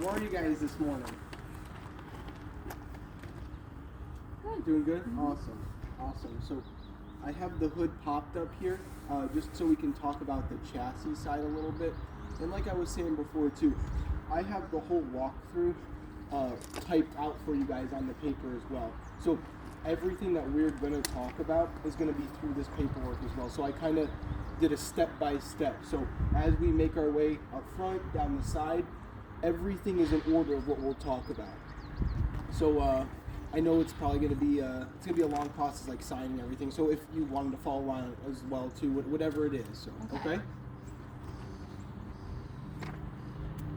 How are you guys this morning? Good. Doing good? Awesome. Awesome. So I have the hood popped up here just so we can talk about the chassis side a little bit. And like I was saying before too, I have the whole walkthrough typed out for you guys on the paper as well. So everything that we're going to talk about is going to be through this paperwork as well. So I kind of did a step-by-step. So as we make our way up front, down the side, everything is in order of what we'll talk about. So I know it's probably going to be it's going to be a long process, like signing everything. So if you wanted to follow along as well too, whatever it is. So okay?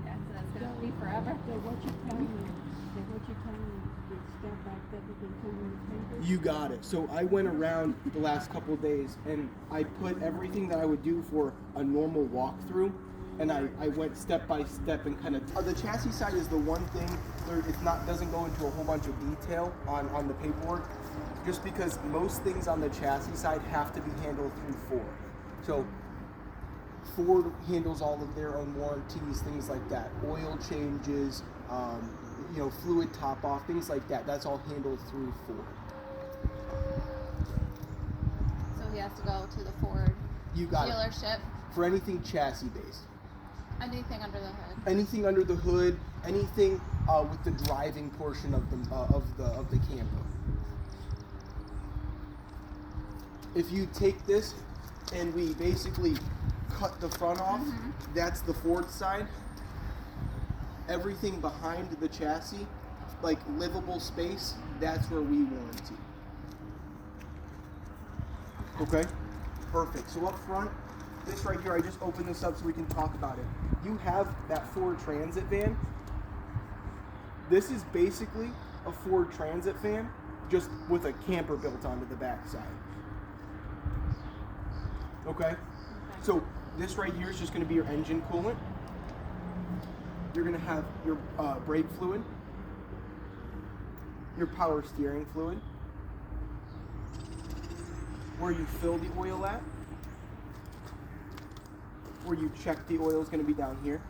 Yeah, so that's gonna be forever. So what you tell me, is step by step you can put in the paper? You got it. So I went around the last couple of days and I put everything that I would do for a normal walkthrough, and I went step by step and kind of. The chassis side is the one thing doesn't go into a whole bunch of detail on the paperwork, just because most things on the chassis side have to be handled through Ford. So Ford handles all of their own warranties, things like that, oil changes, fluid top off, things like that. That's all handled through Ford. So he has to go to the Ford dealership. For anything chassis based. Anything under the hood. Anything under the hood, anything with the driving portion of the camper. If you take this and we basically cut the front off, that's the Ford side. Everything behind the chassis, like livable space, that's where we warranty. Okay? Perfect. So up front, this right here, I just opened this up so we can talk about it. You have that Ford Transit van. This is basically a Ford Transit van, just with a camper built onto the back side. Okay? So this right here is just going to be your engine coolant. You're going to have your brake fluid, your power steering fluid, where you fill the oil at, where you check the oil is going to be down here.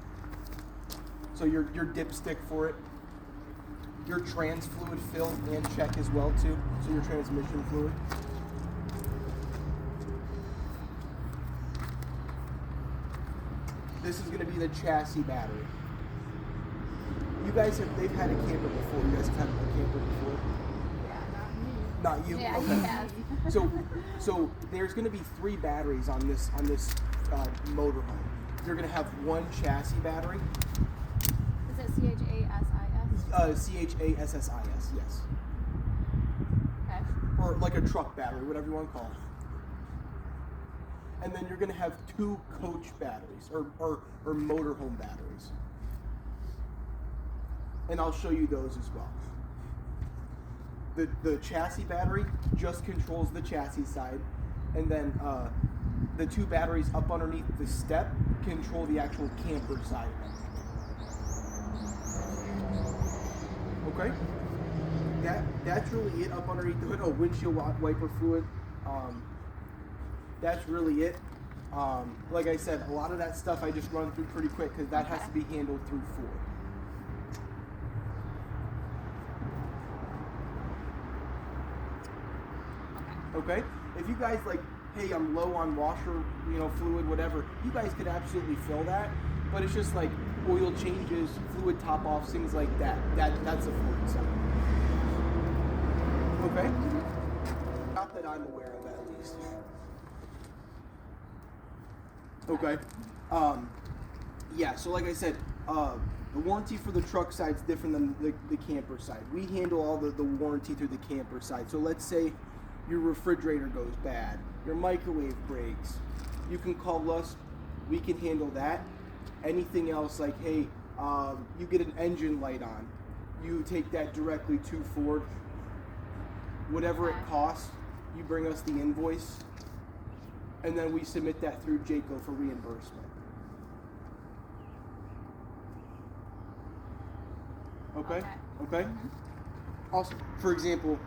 So your dipstick for it, your trans fluid fill and check as well too. So your transmission fluid. This is going to be the chassis battery. You guys they've had a camper before. You guys have had a camper before? Yeah, Not you? Yeah, okay. he has. So there's going to be 3 batteries on this motorhome. You're going to have one chassis battery. Is it CHASIS? CHASSIS, yes. Okay. Or like a truck battery, whatever you want to call it. And then you're going to have 2 coach batteries, or motorhome batteries. And I'll show you those as well. The chassis battery just controls the chassis side, and then the 2 batteries up underneath the step control the actual camper side. Okay? That's really it up underneath the hood. Oh, windshield wiper fluid. That's really it. Like I said, a lot of that stuff I just run through pretty quick because that has to be handled through Ford. Okay? If you guys like, hey, I'm low on washer, fluid, whatever, you guys could absolutely fill that. But it's just like oil changes, fluid top offs, things like that. That's a Ford side. Okay? Not that I'm aware of, at least. Okay. Yeah, so like I said, the warranty for the truck side is different than the camper side. We handle all the warranty through the camper side. So let's say your refrigerator goes bad, your microwave breaks, you can call us, we can handle that. Anything else like, hey, you get an engine light on, you take that directly to Ford. Whatever it costs, you bring us the invoice, and then we submit that through Jayco for reimbursement. Okay? Okay? Mm-hmm. Awesome. For example,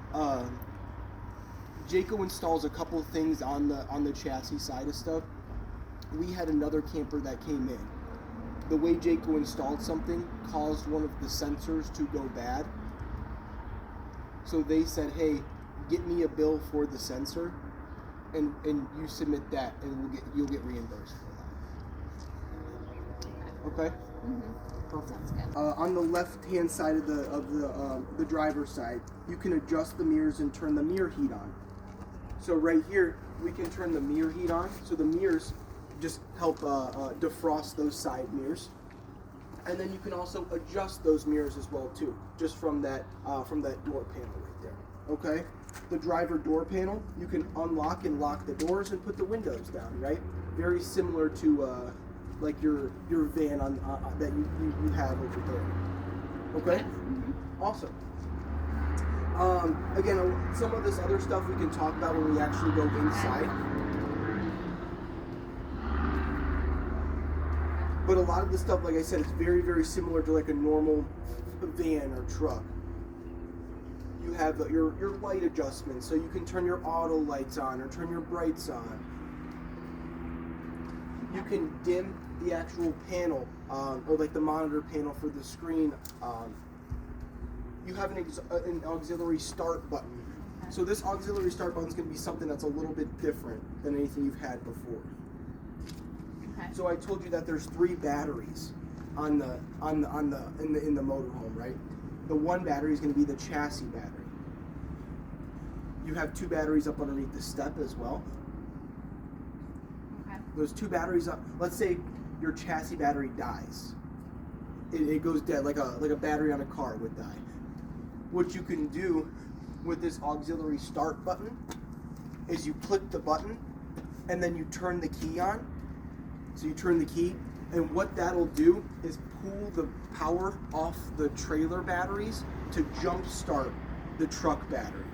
Jayco installs a couple things on the chassis side of stuff. We had another camper that came in, the way Jayco installed something caused one of the sensors to go bad. So they said, hey, get me a bill for the sensor, and you submit that, and you'll get reimbursed for that. Okay. Perfect. Sounds good. On the left-hand side of the driver's side, you can adjust the mirrors and turn the mirror heat on. So right here, we can turn the mirror heat on. So the mirrors just help defrost those side mirrors, and then you can also adjust those mirrors as well too, just from that door panel right there. Okay. The driver door panel, you can unlock and lock the doors and put the windows down. Right. Very similar to like your van that you have over there. Okay. Awesome. Again, some of this other stuff we can talk about when we actually go inside. But a lot of the stuff, like I said, is very, very similar to like a normal van or truck. You have your light adjustments, so you can turn your auto lights on or turn your brights on. You can dim the actual panel, or like the monitor panel for the screen. You have an auxiliary start button. So this auxiliary start button is going to be something that's a little bit different than anything you've had before. Okay. So I told you that there's 3 batteries in the motorhome, right? The one battery is going to be the chassis battery. You have 2 batteries up underneath the step as well. Okay. Those 2 batteries up. Let's say your chassis battery dies. It goes dead, like a battery on a car would die. What you can do with this auxiliary start button is you click the button and then you turn the key on. So you turn the key, and what that'll do is pull the power off the trailer batteries to jump start the truck battery.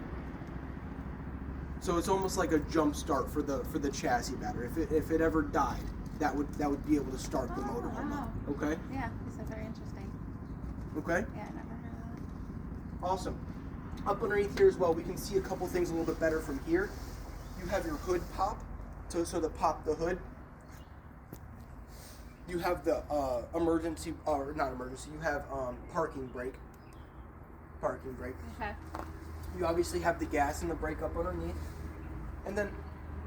So it's almost like a jump start for the chassis battery. If it ever died, that would be able to start the motorhome up. Okay? Yeah, this is very interesting. Okay? Yeah, I never heard of that. Awesome. Up underneath here as well, we can see a couple things a little bit better from here. You have your hood pop, so to pop the hood. You have the emergency, or not emergency, you have parking brake. Parking brake. Okay. You obviously have the gas and the brake up underneath. And then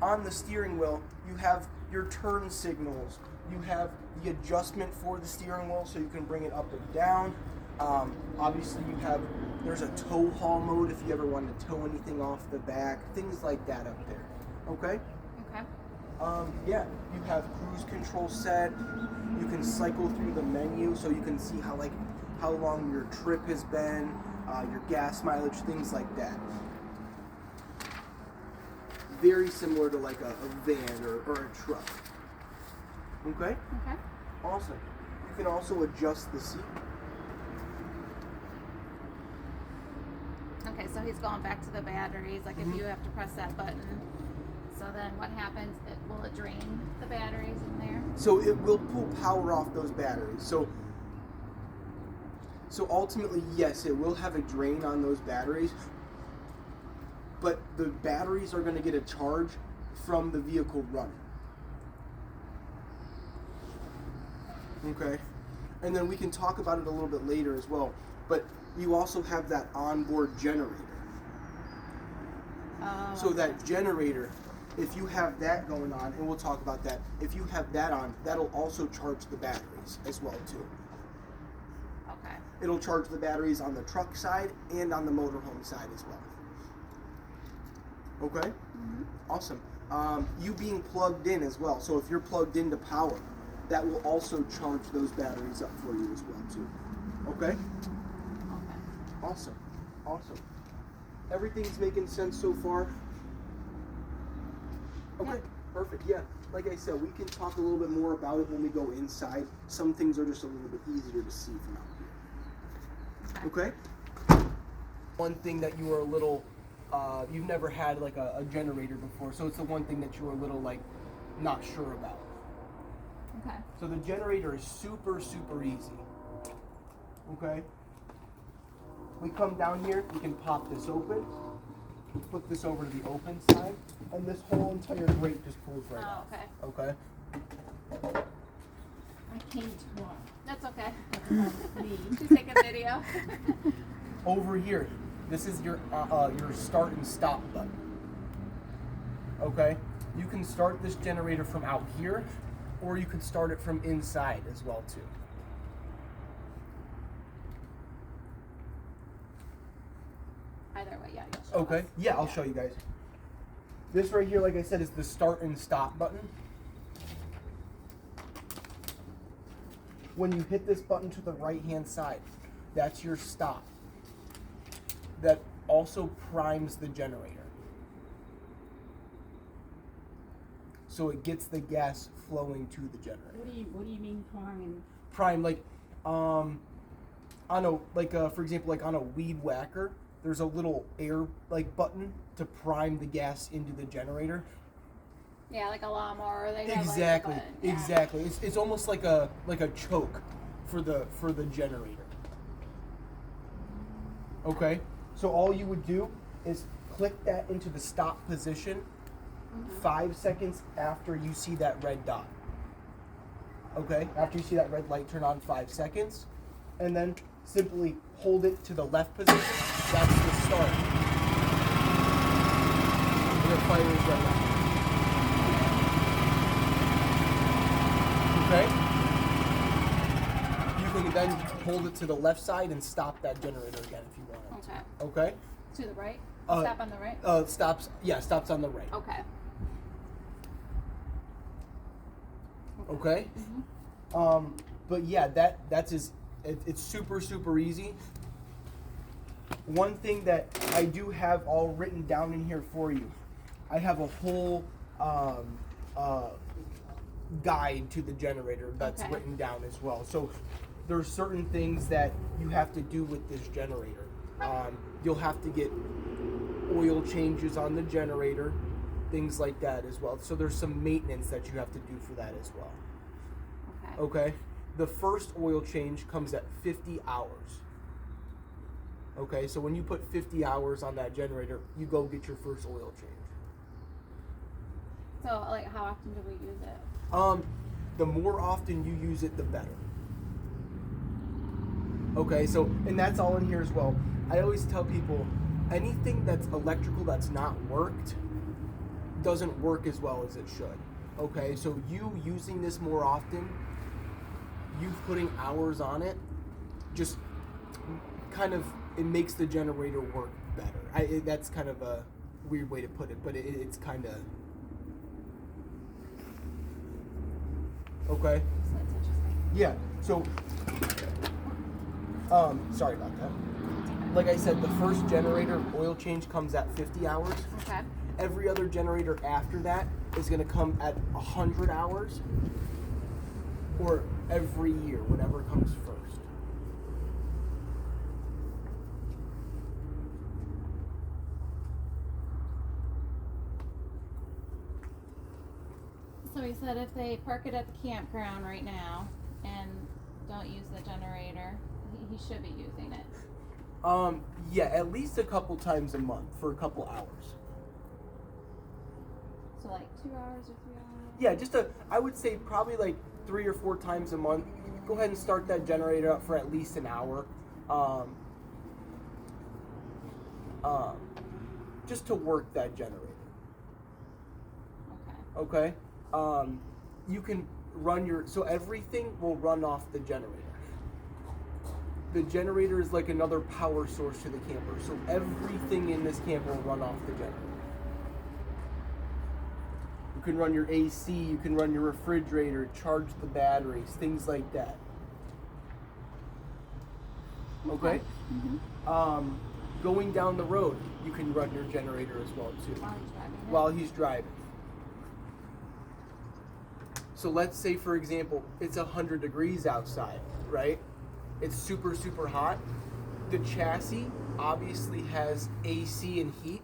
on the steering wheel, you have your turn signals. You have the adjustment for the steering wheel, so you can bring it up and down. Obviously, there's a tow haul mode if you ever want to tow anything off the back, things like that up there. Okay? Okay. Yeah, you have cruise control set. You can cycle through the menu so you can see how long your trip has been, your gas mileage, things like that. Very similar to like a van or a truck. Okay? Okay. Awesome. You can also adjust the seat. Okay, so he's going back to the batteries. Like if you have to press that button, so then what happens? Will it drain the batteries in there? So it will pull power off those batteries. So ultimately, yes, it will have a drain on those batteries, but the batteries are going to get a charge from the vehicle running. Okay? And then we can talk about it a little bit later as well, but you also have that onboard generator. So that generator, if you have that going on, and we'll talk about that, if you have that on, that'll also charge the batteries as well too. Okay. It'll charge the batteries on the truck side and on the motorhome side as well. Okay? Mm-hmm. Awesome. You being plugged in as well. So if you're plugged into power, that will also charge those batteries up for you as well too. Okay? Okay. Awesome. Awesome. Everything's making sense so far? Okay, Yeah. perfect. Yeah, like I said, we can talk a little bit more about it when we go inside. Some things are just a little bit easier to see from out here. Okay? One thing that you were a little, you've never had like a generator before, so it's the one thing that you were a little like not sure about. Okay. So the generator is super, super easy. Okay? We come down here, we can pop this open, flip this over to the open side, and this whole entire grate just pulls right off. Okay. Okay? I can't walk. That's okay. Me. She's taking video. Over here, this is your start and stop button. Okay? You can start this generator from out here, or you can start it from inside as well too. Either way, yeah. You'll show Okay, us. yeah, I'll show you guys. This right here, like I said, is the start and stop button. When you hit this button to the right-hand side, that's your stop. That also primes the generator. So it gets the gas flowing to the generator. What do you mean prime? Prime, like, on a, like, for example, like on a weed whacker, there's a little air, like, button to prime the gas into the generator. Yeah, like a lawnmower. They have Exactly, like a button. Yeah. exactly. It's almost like a choke for the generator. Okay, so all you would do is click that into the stop position 5 seconds after you see that red dot. Okay, after you see that red light turn on, 5 seconds, and then simply hold it to the left position. That's the start. And it fires right now. Okay? You can then hold it to the left side and stop that generator again if you want it. Okay. Okay? To the right? Stop on the right? Stops on the right. Okay. Okay? But yeah, it's super easy. One thing that I do have all written down in here for you, I have a whole guide to the generator that's Okay. written down as well. So there's certain things that you have to do with this generator. You'll have to get oil changes on the generator, things like that as well. So there's some maintenance that you have to do for that as well. Okay. Okay? The first oil change comes at 50 hours. Okay, so when you put 50 hours on that generator, you go get your first oil change. So, like, how often do we use it? The more often you use it, the better. Okay, so, and that's all in here as well. I always tell people, anything that's electrical that's not worked doesn't work as well as it should. Okay, so you using this more often, you putting hours on it, just kind of, it makes the generator work better. That's kind of a weird way to put it, but it's kind of... Okay. So that's interesting. Yeah, so, sorry about that. Like I said, the first generator oil change comes at 50 hours. Okay. Every other generator after that is going to come at 100 hours, or every year, whatever comes first. So he said if they park it at the campground right now and don't use the generator, he should be using it. Yeah, at least a couple times a month for a couple hours. So like 2 hours or 3 hours? Yeah, I would say probably like 3 or 4 times a month. Go ahead and start that generator up for at least an hour. Just to work that generator. Okay. Okay? You can run so everything will run off the generator. The generator is like another power source to the camper. So everything in this camper will run off the generator. You can run your AC, you can run your refrigerator, charge the batteries, things like that. Okay? Mm-hmm. Going down the road, you can run your generator as well too. While he's driving it? While he's driving. So let's say, for example, it's 100 degrees outside, right? It's super hot. The chassis obviously has AC and heat,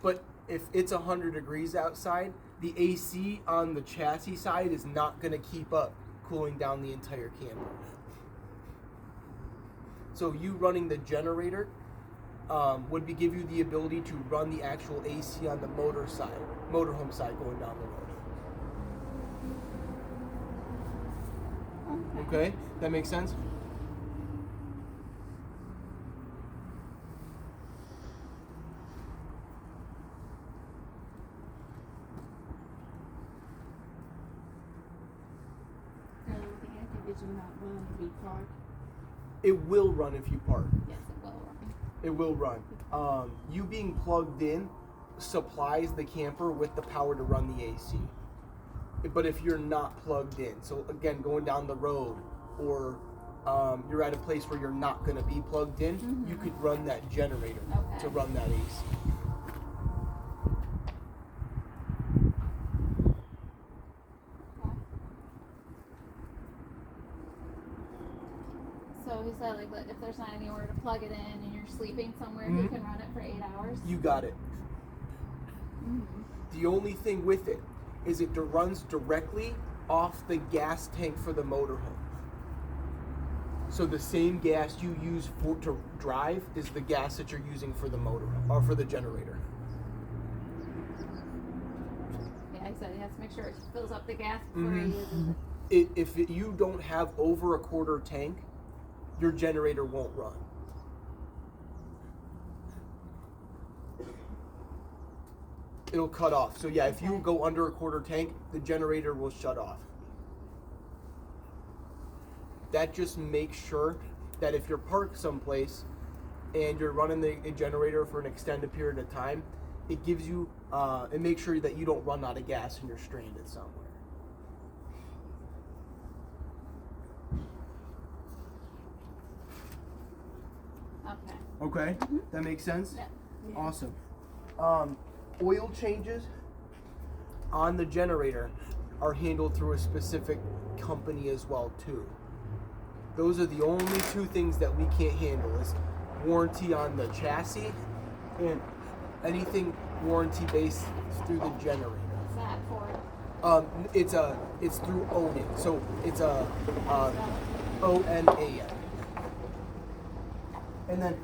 but if it's 100 degrees outside, the AC on the chassis side is not going to keep up cooling down the entire camper. So you running the generator would give you the ability to run the actual AC on the motorhome side going down the road. Okay, that makes sense? The active is not run to be parked. It will run if you park. Yes, it will run. It will run. You being plugged in supplies the camper with the power to run the AC. But if you're not plugged in, so again, going down the road, or you're at a place where you're not going to be plugged in, you could run that generator to run that AC. So he said, like, if there's not anywhere to plug it in and you're sleeping somewhere, he can run it for 8 hours. You got it. The only thing with it is it runs directly off the gas tank for the motorhome. So the same gas you use to drive is the gas that you're using for the motorhome or for the generator. Yeah, he said he has to make sure it fills up the gas before he uses it. If you don't have over a quarter tank, your generator won't run. It'll cut off. So yeah, if you go under a quarter tank, the generator will shut off. That just makes sure that if you're parked someplace and you're running the generator for an extended period of time, it gives you, it makes sure that you don't run out of gas and you're stranded somewhere. Okay, that makes sense? Yeah. Awesome. Oil changes on the generator are handled through a specific company as well too. Those are the only two things that we can't handle is warranty on the chassis and anything warranty based through the generator. What's that for? It's through Onan. So it's a ONAN. And then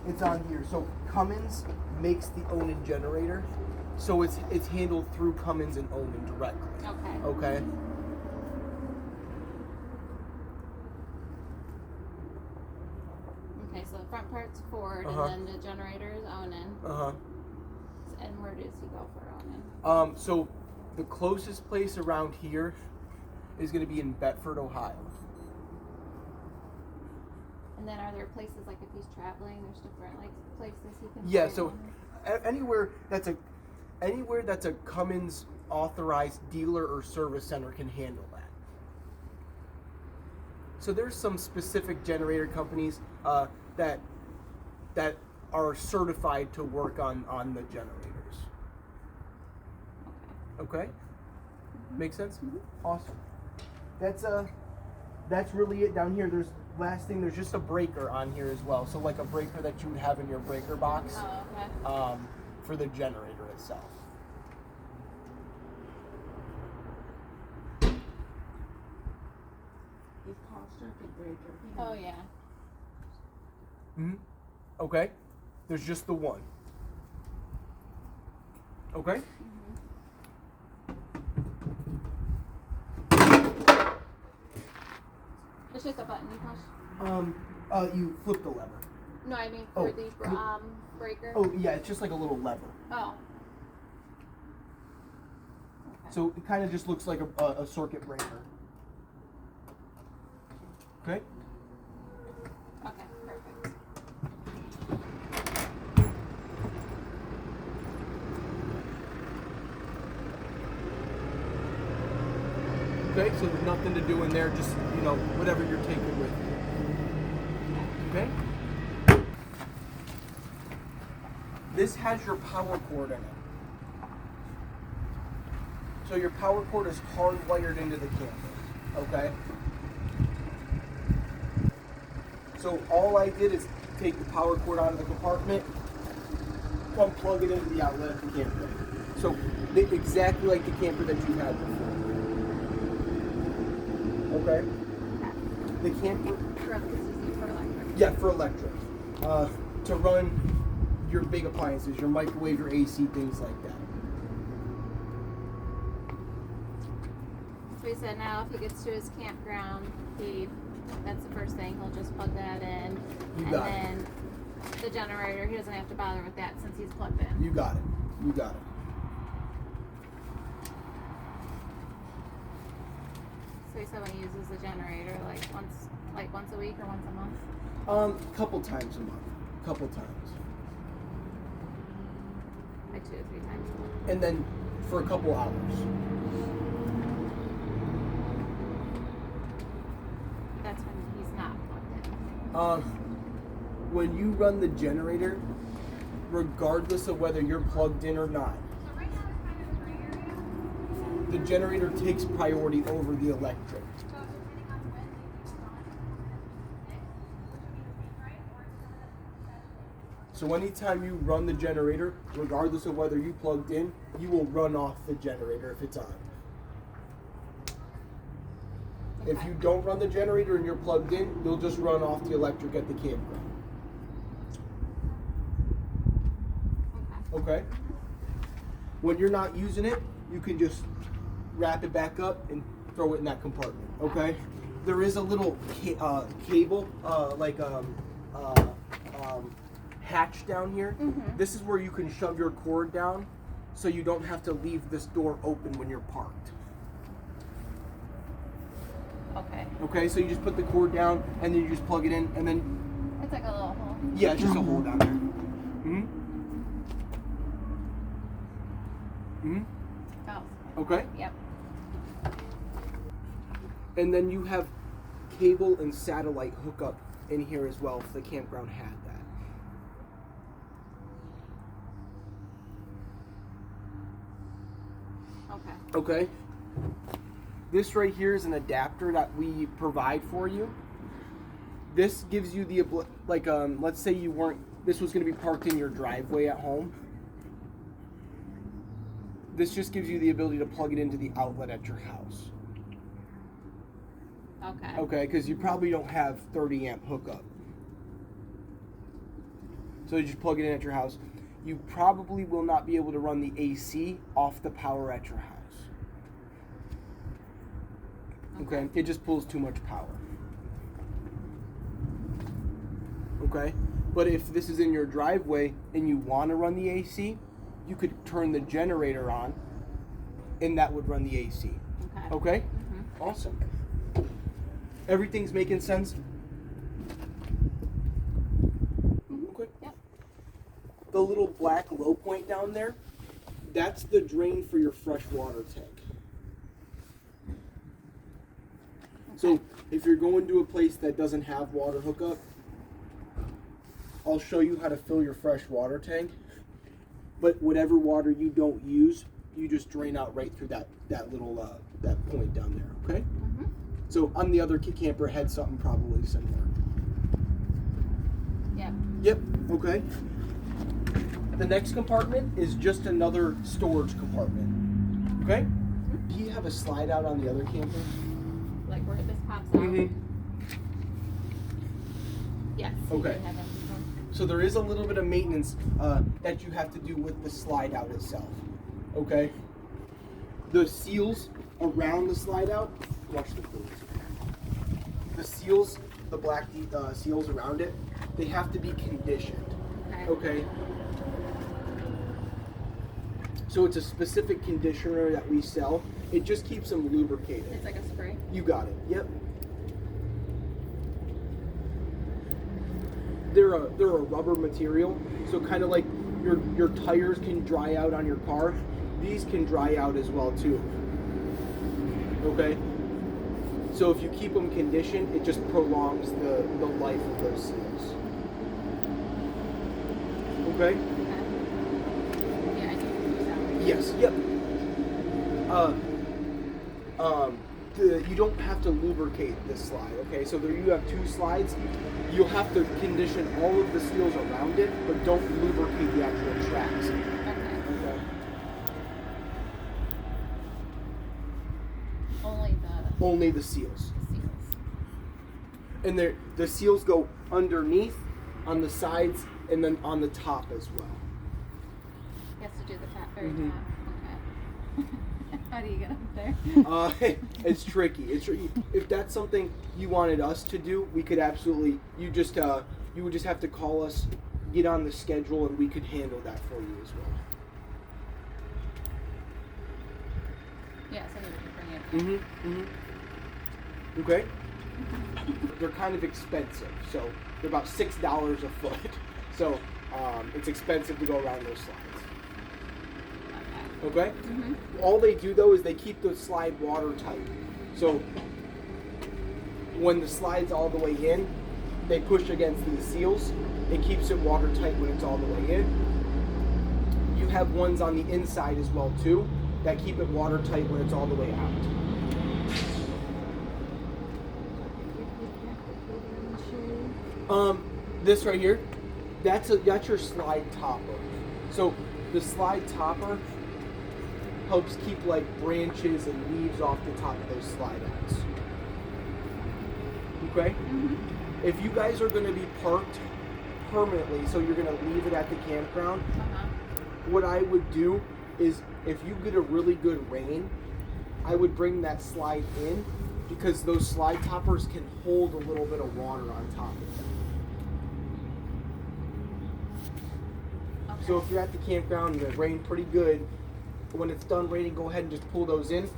it's on here. So Cummins makes the Onan generator. So it's handled through Cummins and Onan directly. Okay. Okay. Okay, so the front part's Ford, and then the generator is Onan. And where does he go for Onan? So the closest place around here is going to be in Bedford, Ohio. And then are there places, like if he's traveling, there's different like places he can Yeah, find so one? anywhere that's a Cummins authorized dealer or service center can handle that. So there's some specific generator companies that are certified to work on the generators. Okay? Make sense? Awesome. That's really it down here. There's just a breaker on here as well. So like a breaker that you would have in your breaker box for the generator itself. It's called circuit breaker. Oh yeah. Okay? There's just the one. Okay? It's just a button you push. You flip the lever. No, I mean for the breaker. Oh, yeah, it's just like a little lever. Oh. So it kind of just looks like a circuit breaker. Okay? Okay, perfect. Okay, so there's nothing to do in there, just, whatever you're taking with you. Okay? This has your power cord in it. So your power cord is hardwired into the camper. Okay? So all I did is take the power cord out of the compartment, come plug it into the outlet of the camper. So exactly like the camper that you had before. Okay? The camper... For electric. Yeah, for electric. To run your big appliances, your microwave, your AC, things like that. So he said now if he gets to his campground, that's the first thing. He'll just plug that in. You and got then the generator, he doesn't have to bother with that since he's plugged in. You got it. You got it. So he said when he uses the generator like once a week or once a month? Couple times a month. Couple times. Like 2 or 3 times a month. And then for a couple hours. That's when he's not plugged in. When you run the generator, regardless of whether you're plugged in or not, the generator takes priority over the electric. So anytime you run the generator, regardless of whether you plugged in, you will run off the generator if it's on. If you don't run the generator and you're plugged in, you'll just run off the electric at the campground. Okay? When you're not using it, you can just wrap it back up and throw it in that compartment. Okay? There is a little cable, hatch down here. Mm-hmm. This is where you can shove your cord down so you don't have to leave this door open when you're parked. Okay. Okay, so you just put the cord down and then you just plug it in and then... It's like a little hole. Yeah, it's just a hole down there. Oh. Okay? Yep. And then you have cable and satellite hookup in here as well if the campground had that. Okay. Okay? This right here is an adapter that we provide for you. This gives you the, let's say this was going to be parked in your driveway at home. This just gives you the ability to plug it into the outlet at your house. Okay. Okay, because you probably don't have 30 amp hookup. So you just plug it in at your house. You probably will not be able to run the AC off the power at your house. Okay, it just pulls too much power. Okay, but if this is in your driveway and you want to run the AC, you could turn the generator on and that would run the AC. Okay. Okay? Mm-hmm. Awesome. Everything's making sense? Okay. Yep. The little black low point down there, that's the drain for your fresh water tank. So if you're going to a place that doesn't have water hookup, I'll show you how to fill your fresh water tank. But whatever water you don't use, you just drain out right through that little that point down there. Okay. Mm-hmm. So on the other camper had something probably similar. Yep. Yep. Okay. The next compartment is just another storage compartment. Okay. Do you have a slide out on the other camper? Like where this pops out? Mm-hmm. Yes. Okay. You have that before. So there is a little bit of maintenance that you have to do with the slide out itself. Okay. The seals around the slide out. Watch the please. The seals, the black seals around it, they have to be conditioned. Okay. Okay. So it's a specific conditioner that we sell. It just keeps them lubricated. It's like a spray. You got it. Yep. They're a rubber material, so kind of like your tires can dry out on your car, these can dry out as well too. Okay. So if you keep them conditioned, it just prolongs the life of those seals. Okay. Yeah, I do. Yes. Yep. You don't have to lubricate this slide, okay? So there you have two slides. You'll have to condition all of the seals around it, but don't lubricate the actual tracks. Okay. Okay. Only the seals. Seals. And the seals go underneath, on the sides, and then on the top as well. He has to do the top, very Mhm. top. Okay. How do you get up there? It's tricky. It's tricky. If that's something you wanted us to do, we could absolutely. You would just have to call us, get on the schedule, and we could handle that for you as well. Yeah, so you can bring it. Okay. They're kind of expensive, so they're about $6 a foot. So it's expensive to go around those slides. Okay. All they do though is they keep the slide watertight. So when the slide's all the way in, they push against the seals. It keeps it watertight when it's all the way in. You have ones on the inside as well too that keep it watertight when it's all the way out. This right here, that's your slide topper. So the slide topper helps keep like branches and leaves off the top of those slide outs. Okay? If you guys are going to be parked permanently, so you're going to leave it at the campground, what I would do is if you get a really good rain, I would bring that slide in because those slide toppers can hold a little bit of water on top of them. So if you're at the campground and it rained pretty good, when it's done raining, go ahead and just pull those in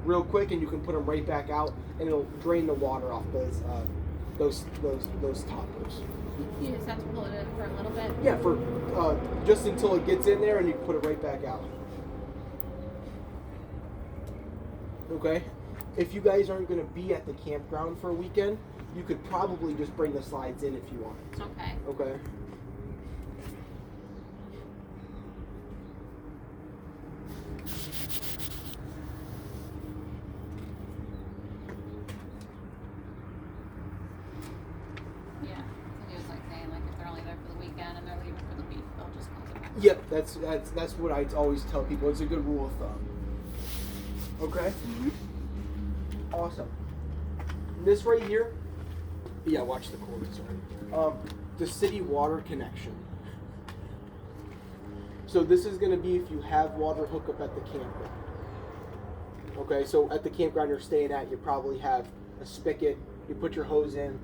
real quick, and you can put them right back out, and it'll drain the water off those toppers. You just have to pull it in for a little bit. Yeah, for just until it gets in there, and you can put it right back out. Okay. If you guys aren't going to be at the campground for a weekend, you could probably just bring the slides in if you want. Okay. Okay. Yep, that's what I always tell people. It's a good rule of thumb. Okay? Awesome. This right here, yeah, watch the cord, sorry. The city water connection. So this is going to be if you have water hookup at the campground. Okay, so at the campground you're staying at, you probably have a spigot, you put your hose in,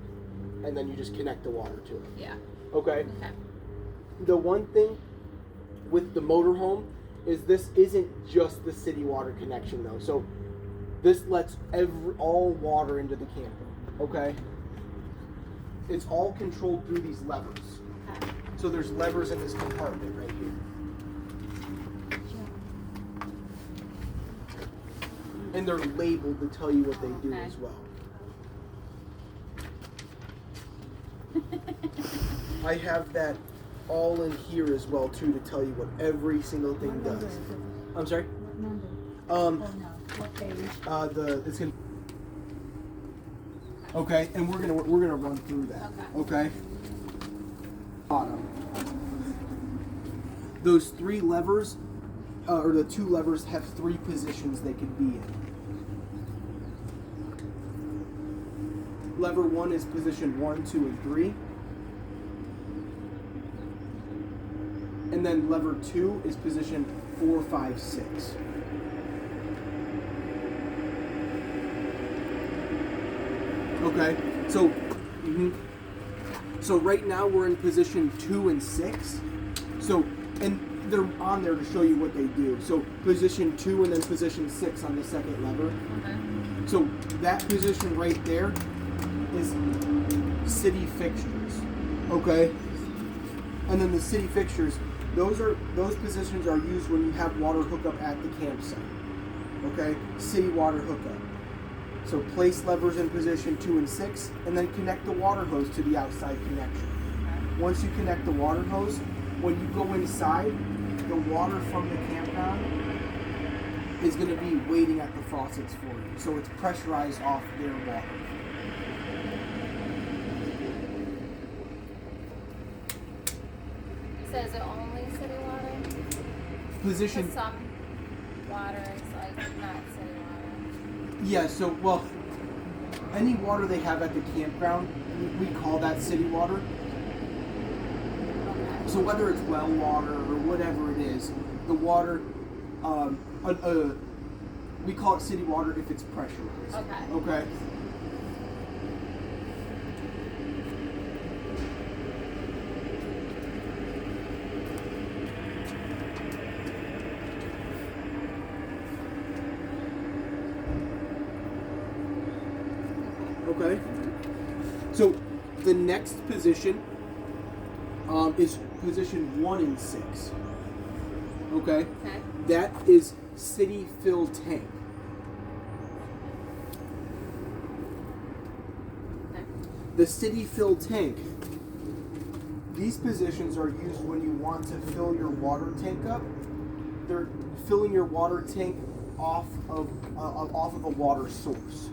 and then you just connect the water to it. Yeah. Okay? The one thing with the motorhome is this isn't just the city water connection though. So this lets all water into the camper. Okay? It's all controlled through these levers. So there's levers in this compartment right here. And they're labeled to tell you what they do as well. I have that all in here as well too to tell you what every single thing does. I'm sorry? What number? What page? It's gonna. Okay, and we're gonna run through that. Okay. Bottom. Those three levers, or the two levers, have three positions they could be in. Lever 1 is position 1, 2, and 3. And then lever 2 is position 4, 5, 6. Okay, so right now we're in position 2 and 6. So, and they're on there to show you what they do. So position 2 and then position 6 on the second lever. Okay. So that position right there is city fixtures. Okay? And then the city fixtures, those positions are used when you have water hookup at the campsite. Okay? City water hookup. So place levers in position 2 and 6, and then connect the water hose to the outside connection. Once you connect the water hose, when you go inside, the water from the campground is going to be waiting at the faucets for you. So it's pressurized off their water. So is it only city water? Position. Some water is like not city water. Yeah, so, well, any water they have at the campground, we call that city water. Okay. So whether it's well water or whatever it is, the water, We call it city water if it's pressurized. Okay. Okay. Okay. So the next position is position 1 in 6. Okay. Okay. That is city fill tank. Okay. The city fill tank. These positions are used when you want to fill your water tank up. They're filling your water tank off of a water source.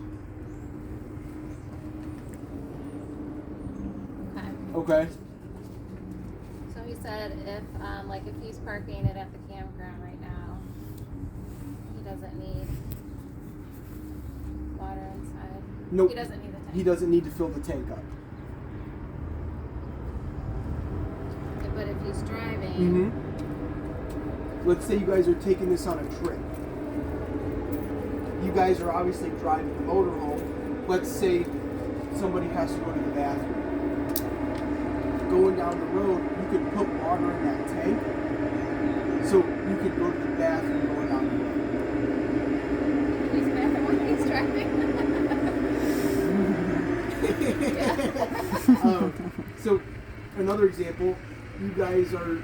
Okay. Okay. So he said if he's parking it at the campground right now, he doesn't need water inside. Nope. He doesn't need the tank. He doesn't need to fill the tank up. But if he's driving, Mm-hmm. Let's say you guys are taking this on a trip. You guys are obviously driving the motorhome. Let's say somebody has to go to the bathroom. Going down the road, you could put water in that tank, so you could go to the bathroom going down the road. use the bathroom when he's driving. So another example, you guys are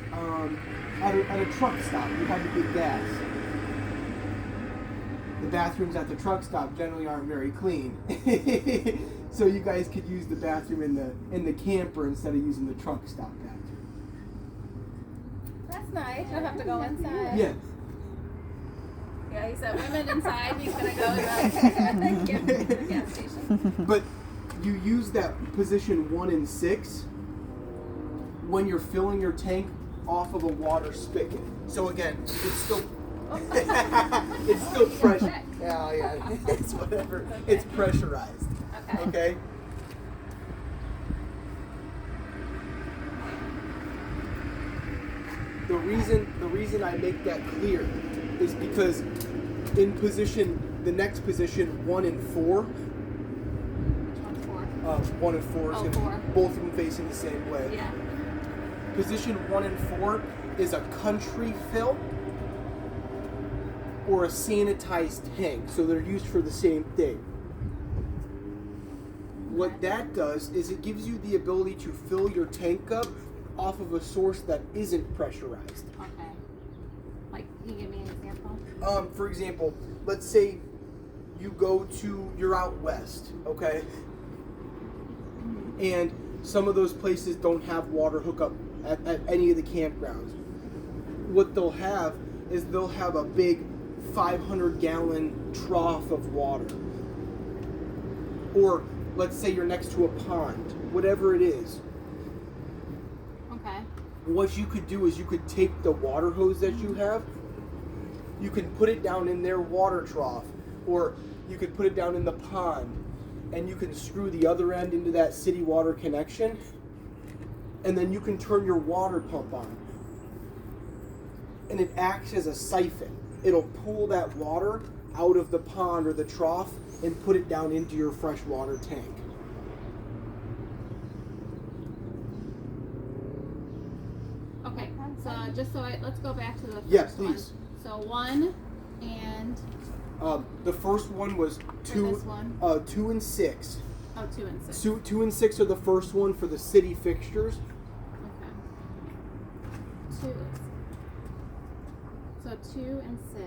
at a truck stop. You have the big gas. The bathrooms at the truck stop generally aren't very clean. So you guys could use the bathroom in the camper instead of using the truck stop bathroom. That's nice. You don't have to go inside. Yeah. Yeah, he said women inside. He's gonna go to the gas station. But you use that position 1 in 6 when you're filling your tank off of a water spigot. So again, it's still it's still pressure. Yeah, it's whatever. Okay. It's pressurized. Okay. Okay. The reason I make that clear is because in the next position 1 and 4. Which one's 4? 1 and 4 is Oh, gonna 4. both of them facing the same way. Yeah. Position 1 and 4 is a country fill or a sanitized tank, so they're used for the same thing. What that does is it gives you the ability to fill your tank up off of a source that isn't pressurized. Okay. Like, can you give me an example? For example, let's say you're out west, okay? And some of those places don't have water hookup at any of the campgrounds. What they'll have is a big 500-gallon trough of water. Or let's say you're next to a pond, whatever it is. Okay. What you could do is you could take the water hose that you have, you can put it down in their water trough, or you could put it down in the pond, and you can screw the other end into that city water connection, and then you can turn your water pump on. And it acts as a siphon. It'll pull that water out of the pond or the trough and put it down into your freshwater tank. Okay. So let's go back to the first Yes, one. please. So 1 and The first one was For this one? 2 and 6. 2 and 6. 2 and 6 are the first one for the city fixtures. Okay. 2. So 2 and 6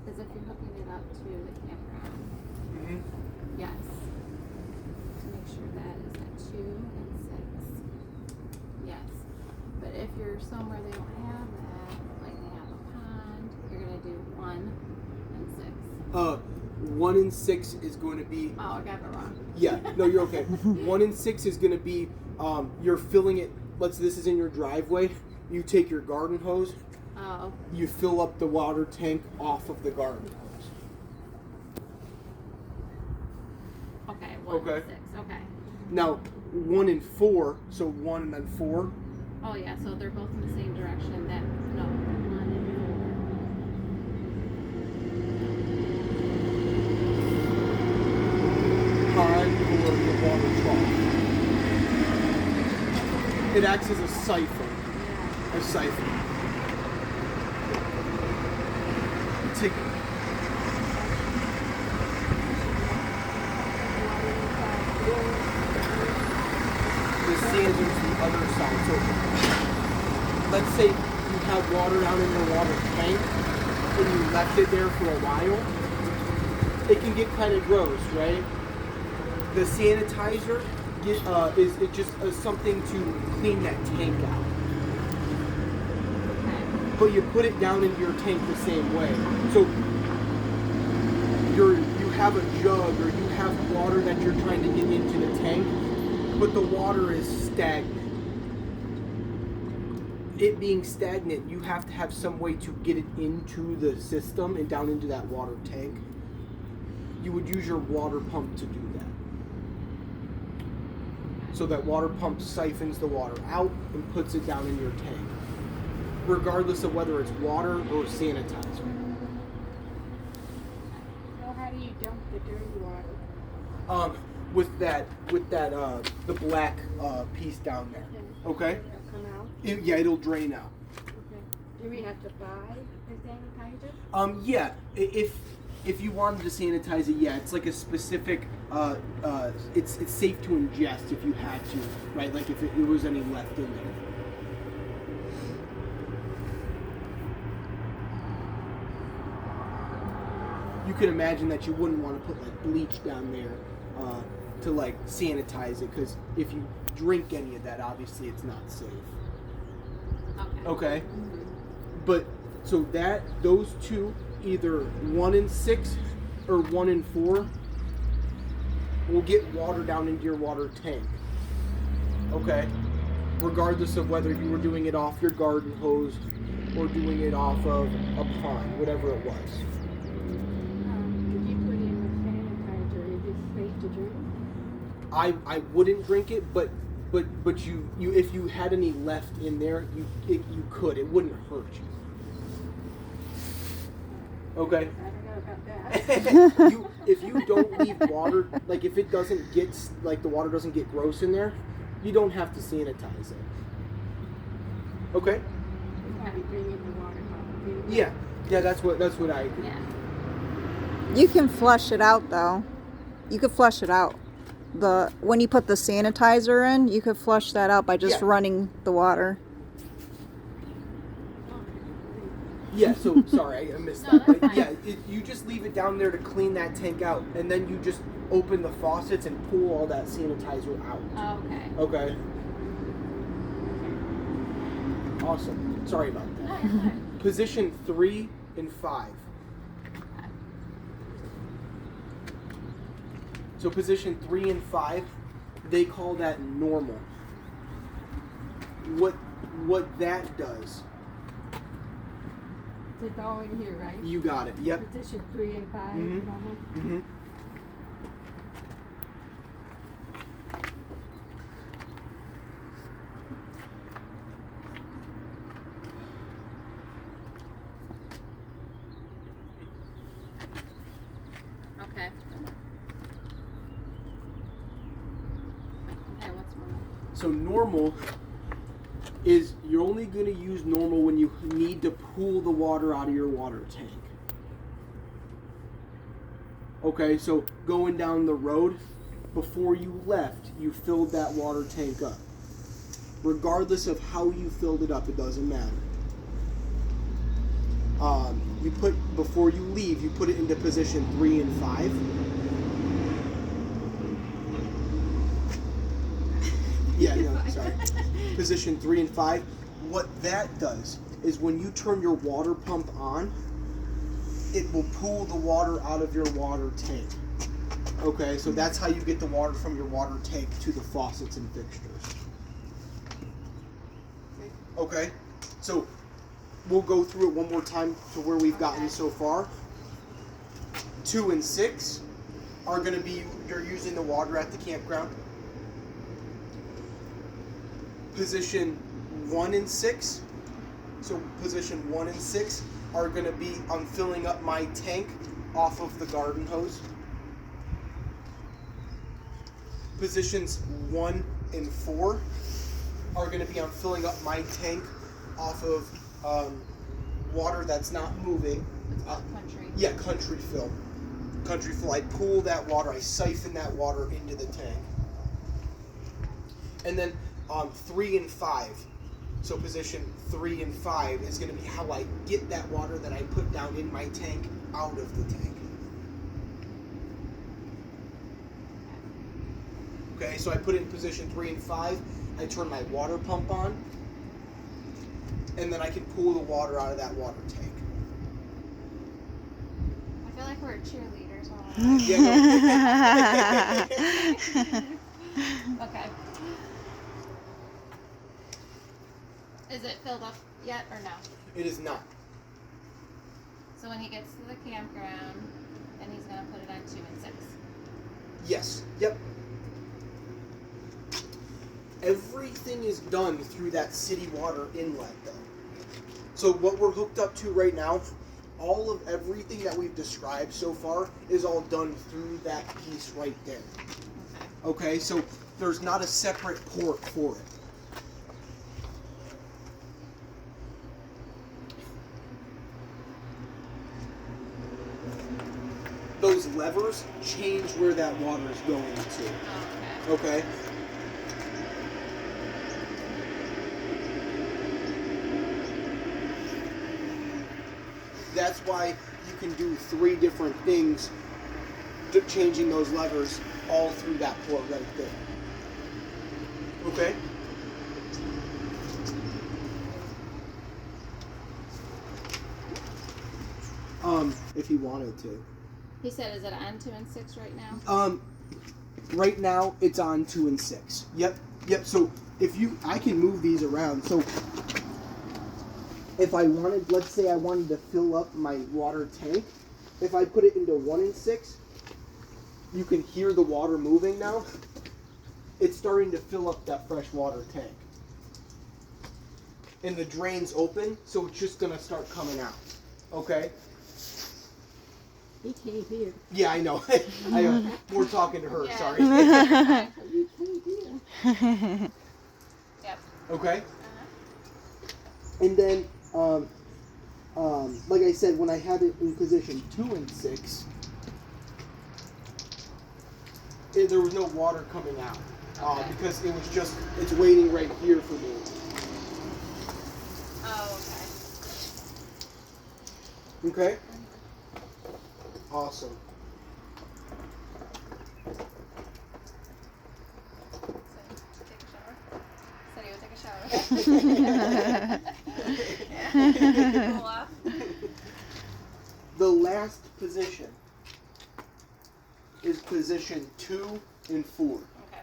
is if you're hooking it up to the campground. Mm-hmm. Yes. To make sure that is at 2 and 6. Yes. But if you're somewhere they don't have that, like they have a pond, you're gonna do 1 and 6. 1 and 6 is going to be. Oh, I got it wrong. Yeah, no, you're okay. 1 and 6 is going to be you're filling it. This is in your driveway. You take your garden hose. Oh. You fill up the water tank off of the garden hose. Okay. 1 Okay. and 6. Okay. Now 1 and 4. So 1 and then 4. Oh yeah. So they're both in the same direction. That no. 1 and 4. It acts as a siphon. A siphon. The sand is the other side. So let's say you have water down in your water tank and you left it there for a while. It can get kind of gross, right? The sanitizer is just something to clean that tank out. But you put it down into your tank the same way. So you have a jug or you have water that you're trying to get into the tank, but the water is stagnant. It being stagnant, you have to have some way to get it into the system and down into that water tank. You would use your water pump to do that. So that water pump siphons the water out and puts it down in your tank, regardless of whether it's water or sanitizer. So how do you dump the dirty water? With that, the black piece down there. Okay. It'll come out? Yeah, it'll drain out. Okay. Do we have to buy the sanitizer? Yeah. If you wanted to sanitize it, yeah, it's like a specific. It's safe to ingest if you had to, right? Like if there was any left in there. You could imagine that you wouldn't want to put like bleach down there to like sanitize it, because if you drink any of that, obviously it's not safe. Okay. But so those two, either 1 in 6 or 1 in 4, will get water down into your water tank. Okay. Regardless of whether you were doing it off your garden hose or doing it off of a pond, whatever it was. If you put in the sanitizer, is it safe to drink? I wouldn't drink it, but you if you had any left in there, you could. It wouldn't hurt you. Okay. I don't know about that. If you don't leave water, like if it doesn't get, like the water doesn't get gross in there, you don't have to sanitize it. Okay. You have to bring in the water bottle. Yeah, that's what I do. Yeah. You can flush it out though. You could flush it out. When you put the sanitizer in, you could flush that out by just running the water. Yeah, so sorry, I missed that. But yeah, you just leave it down there to clean that tank out, and then you just open the faucets and pull all that sanitizer out. Oh, okay. Okay. Awesome. Sorry about that. No, you're fine. Position 3 and 5. So position 3 and 5, they call that normal. What that does? It's all in here, right? You got it. Yep. Position 3 and 5. Mhm. Mhm. Okay. Okay, what's normal? So normal is you're only going to use normal when you need to pull the water out of your water tank. Okay, so going down the road, before you left, you filled that water tank up. Regardless of how you filled it up, it doesn't matter. Before you leave, you put it into position 3 and 5. Yeah, no, sorry. Position 3 and 5. What that does is when you turn your water pump on, it will pull the water out of your water tank. Okay, so that's how you get the water from your water tank to the faucets and fixtures. Okay, so we'll go through it one more time to where we've gotten so far. 2 and 6 are going to be, you're using the water at the campground. Position 1 and 6, so position 1 and 6 are going to be, I'm filling up my tank off of the garden hose. Positions 1 and 4 are going to be on filling up my tank off of water that's not moving. It's called country. Yeah, country fill. Country fill. I pool that water, I siphon that water into the tank. And then 3 and 5. So position 3 and 5 is going to be how I get that water that I put down in my tank out of the tank. Okay, so I put it in position 3 and 5. I turn my water pump on, and then I can pull the water out of that water tank. I feel like we're cheerleaders all Okay. Is it filled up yet or no? It is not. So when he gets to the campground, then he's going to put it on 2 and 6. Yes. Yep. Everything is done through that city water inlet, though. So what we're hooked up to right now, all of everything that we've described so far is all done through that piece right there. Okay, so there's not a separate port for it. Those levers change where that water is going to. Okay? That's why you can do 3 different things, changing those levers all through that port right there. Okay? If he wanted to. He said, is it on 2 and 6 right now? Right now it's on 2 and 6. Yep. So I can move these around. So if I wanted, let's say I wanted to fill up my water tank, if I put it into 1 and 6, you can hear the water moving now. It's starting to fill up that fresh water tank. And the drain's open, so it's just gonna start coming out. Okay? He can't hear. Yeah, I know. We're talking to her, Yeah. sorry. You can't hear. Yep. Okay? And then, like I said, when I had it in position 2 and 6, there was no water coming out. Because it was just, it's waiting right here for me. Oh, Okay? Awesome. So, take a shower? Said he would take a shower. Cool off. The last position is position 2 and 4. Okay.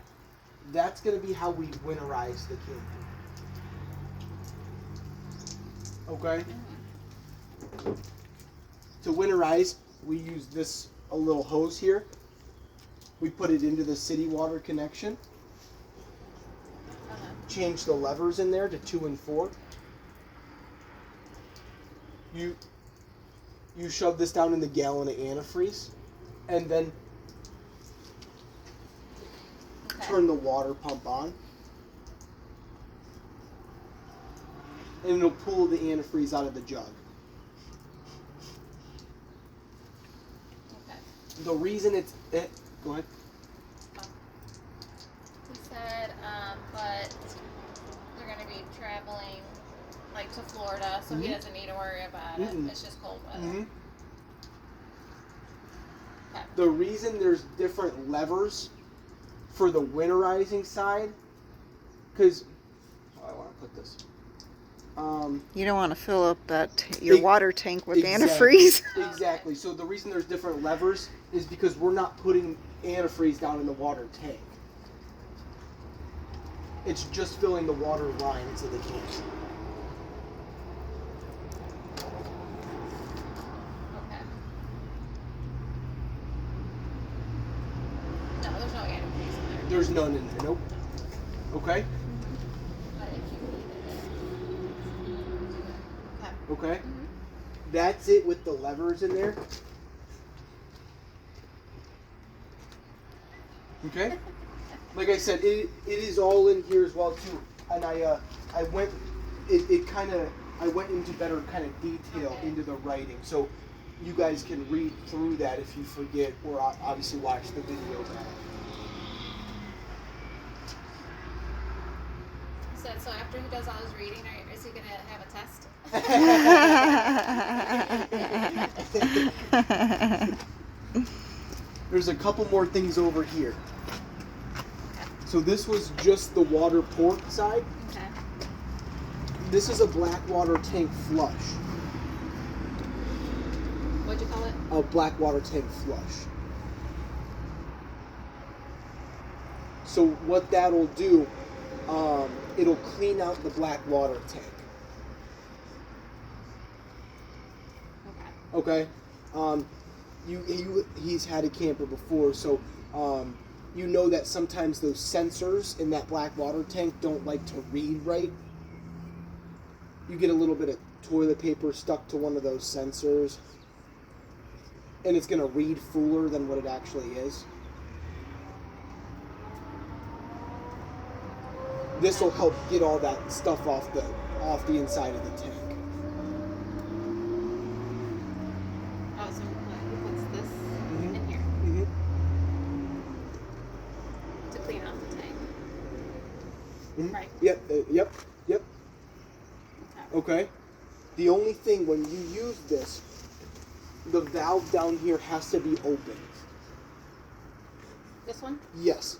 That's going to be how we winterize the camper. Okay? To winterize, we use a little hose here. We put it into the city water connection. Change the levers in there to 2 and 4. You shove this down in the gallon of antifreeze, and then turn the water pump on. And it'll pull the antifreeze out of the jug. The reason go ahead. He said, but they're going to be traveling, like, to Florida, so he doesn't need to worry about it. It's just cold weather. Okay. The reason there's different levers for the winterizing side, because I want to put this. You don't want to fill up your water tank with Exactly. antifreeze. Exactly. So the reason there's different levers is because we're not putting antifreeze down in the water tank. It's just filling the water lines of the can. Okay. No, there's no antifreeze in there. There's none in there. Nope. Okay. But if you needed it. Okay. Okay. That's it with the levers in there. Okay. Like I said, it is all in here as well too. and I went it kind of I went into better kind of detail Okay. into the writing, so you guys can read through that if you forget, or obviously watch the video back. So after he does all his reading, is he gonna have a test? There's a couple more things over here. So this was just the water port side. Okay. This is a black water tank flush. What'd you call it? A black water tank flush. So what that'll do, it'll clean out the black water tank. Okay. Okay. He's had a camper before, so you know that sometimes those sensors in that black water tank don't like to read right. You get a little bit of toilet paper stuck to one of those sensors, and it's going to read fuller than what it actually is. This will help get all that stuff off the inside of the tank. Oh, so he puts this in here Mm-hmm. to clean out the tank. Mm-hmm. Right. Yep. Yep. Okay. Okay. The only thing when you use this, the valve down here has to be open. This one? Yes.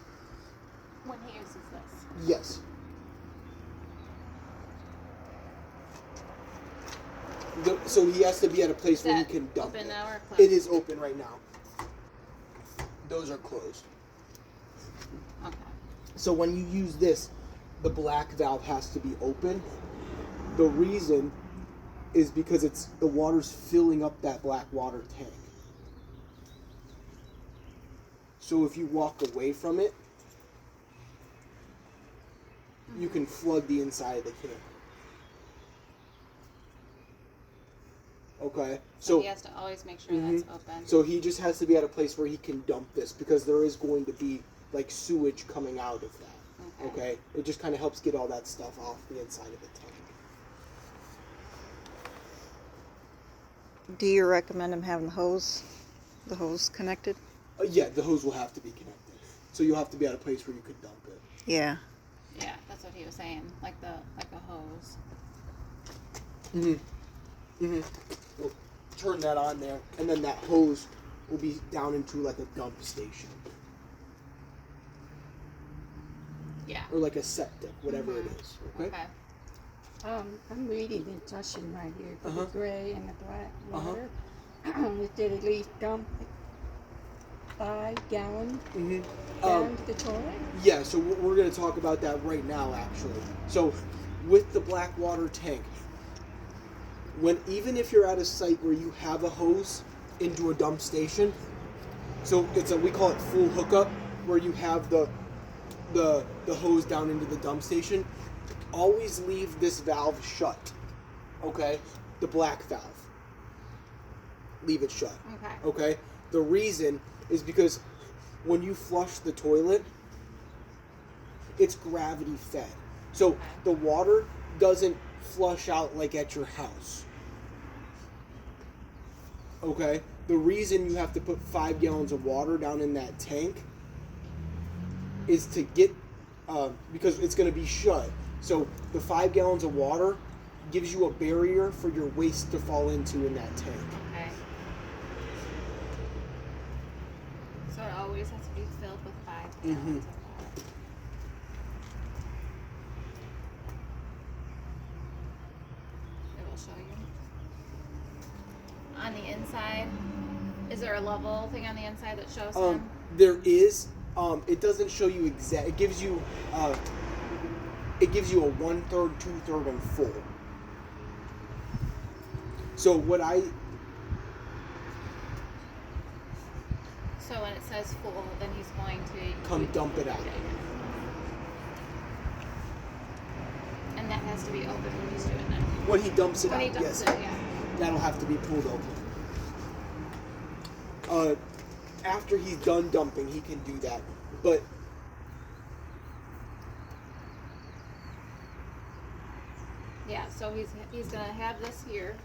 When he uses this. Yes. So he has to be at a place Is where he that can dump open it. now or closed? It is open right now. Those are closed. Okay. So when you use this, the black valve has to be open. The reason is because the water's filling up that black water tank. So if you walk away from it, you can flood the inside of the can. Okay, So he has to always make sure that's open. So he just has to be at a place where he can dump this, because there is going to be like sewage coming out of that. Okay, it just kind of helps get all that stuff off the inside of the tank. Do you recommend him having the hose connected? Yeah, the hose will have to be connected. So you'll have to be at a place where you could dump it. Yeah. Yeah, that's what he was saying. Like a hose. We'll turn that on there, and then that hose will be down into like a dump station. Yeah. Or like a septic, whatever it is. Okay? Okay. I'm reading the instruction right here for Uh-huh. the gray and the black water. It said at least dump 5 gallons down to the toilet. Yeah, so we're going to talk about that right now, actually. So with the black water tank, even if you're at a site where you have a hose into a dump station, so we call it full hookup, where you have the hose down into the dump station, always leave this valve shut. Okay? The black valve. Leave it shut. Okay. Okay? The reason is because when you flush the toilet, it's gravity fed. So the water doesn't flush out like at your house. Okay? The reason you have to put 5 gallons of water down in that tank is to get, because it's going to be shut. So the 5 gallons of water gives you a barrier for your waste to fall into in that tank. Okay. So it always has to be filled with 5 gallons of water. It will show you. On the inside, is there a level thing on the inside that shows him? There is. It doesn't show you exact. It gives you a 1/3, 2/3, and full. So what So when it says full, then he's going to come dump it out. And that has to be open when he's doing that. When he dumps it When out, he dumps yes, it, yeah. that'll have to be pulled open. After he's done dumping, he can do that. But Yeah, so he's gonna have this here.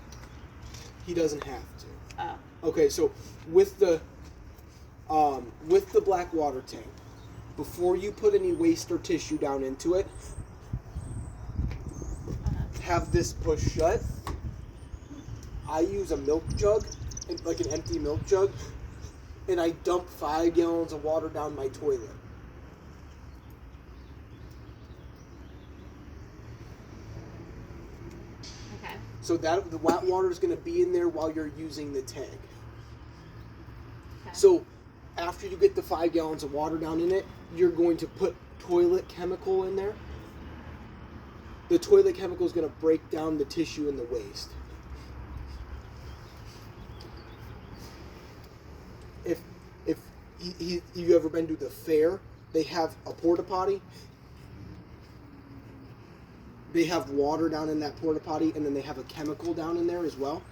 He doesn't have to. Oh. Okay, so with the black water tank, before you put any waste or tissue down into it, have this push shut. I use a milk jug, like an empty milk jug, and I dump 5 gallons of water down my toilet. Okay. So that the wet water is going to be in there while you're using the tank. Okay. So after you get the 5 gallons of water down in it, you're going to put toilet chemical in there. The toilet chemical is going to break down the tissue and the waste. If you ever been to the fair, they have a porta potty. They have water down in that porta potty, and then they have a chemical down in there as well.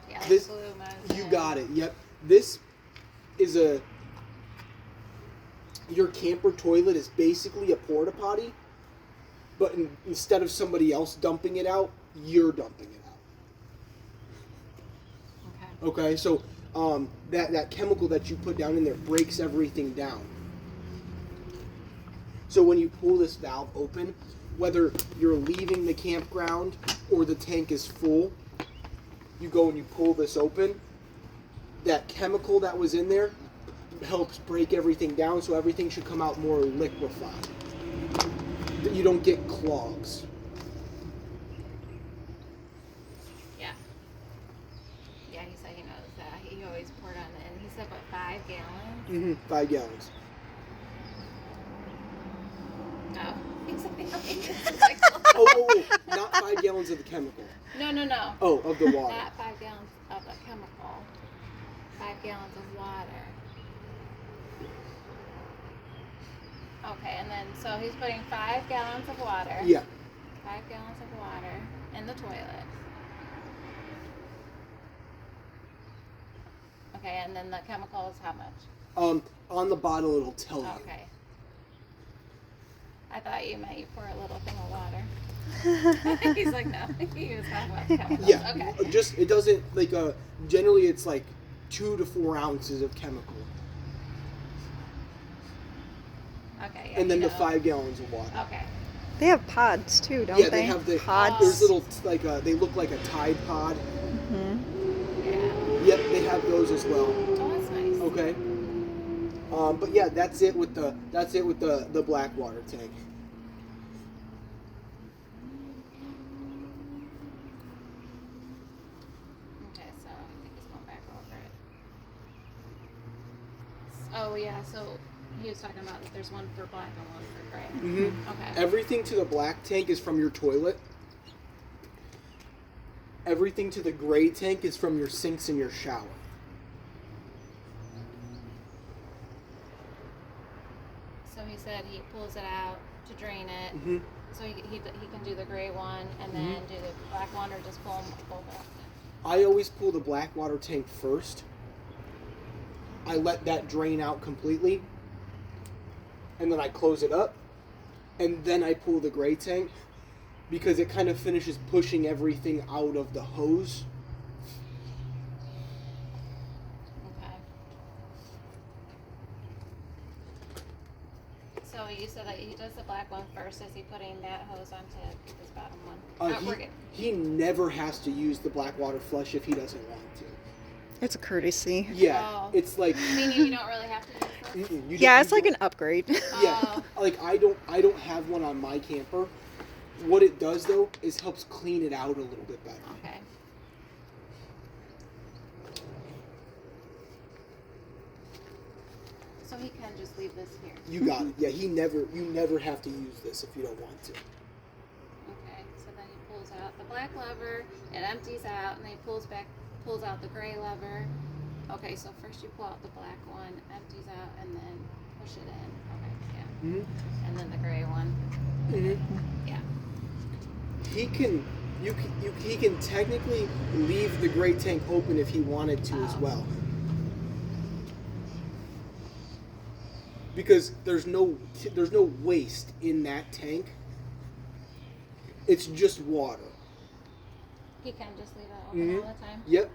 Yeah, like This, blue you got it. Yep. This is your camper toilet is basically a porta potty, but instead of somebody else dumping it out, you're dumping it out. Okay. Okay, so that chemical that you put down in there breaks everything down. So when you pull this valve open, whether you're leaving the campground or the tank is full, you go and you pull this open. That chemical that was in there helps break everything down, so everything should come out more liquefied. You don't get clogs. Yeah. Yeah, he said he knows that. He always poured on it. And he said, what, 5 gallons? Mm-hmm. 5 gallons. Oh. He's Oh, not 5 gallons of the chemical. No. Oh, of the water. Not 5 gallons of the chemical. 5 gallons of water. Okay, and then, so he's putting 5 gallons of water. Yeah. 5 gallons of water in the toilet. Okay, and then the chemical is how much? On the bottle it'll tell you. Okay. I thought you meant you pour a little thing of water. He's like, no. He was talking about the chemicals. Yeah. Okay. Just, it doesn't, like, generally it's like 2 to 4 ounces of chemical. Okay. Yeah, And then you the know. 5 gallons of water. Okay. They have pods too, don't Yeah, they? they have the pods. There's little, like, they look like a Tide Pod. Hmm. Yeah. Yep, they have those as well. Oh, that's nice. Okay. But yeah, that's it with the black water tank. Okay, so I think he's going back over it. Oh yeah, so he was talking about that there's one for black and one for gray. Mm-hmm. Okay. Everything to the black tank is from your toilet. Everything to the gray tank is from your sinks in your shower. So he said he pulls it out to drain it. Mm-hmm. So he can do the gray one and then do the black one, or just pull them both out. I always pull the black water tank first. I let that drain out completely. And then I close it up. And then I pull the gray tank, because it kind of finishes pushing everything out of the hose. Okay. So you said that he does the black one first. Is he putting that hose onto this bottom one? We're good. He never has to use the black water flush if he doesn't want to. It's a courtesy. Yeah, Oh. it's like Meaning you don't really have to use this? you Yeah, don't- it's you like don't- an upgrade. Yeah, Oh. like I don't have one on my camper. What it does though is helps clean it out a little bit better. Okay. So he can just leave this here. You got it. Yeah, you never have to use this if you don't want to. Okay, so then he pulls out the black lever, it empties out, and then he pulls out the gray lever. Okay, so first you pull out the black one, empties out, and then push it in. Okay, yeah. Mm-hmm. And then the gray one. Mm-hmm. Yeah. He can technically leave the gray tank open if he wanted to as Oh. well. Because there's no waste in that tank. It's just water. He can just leave it open all the time. Yep.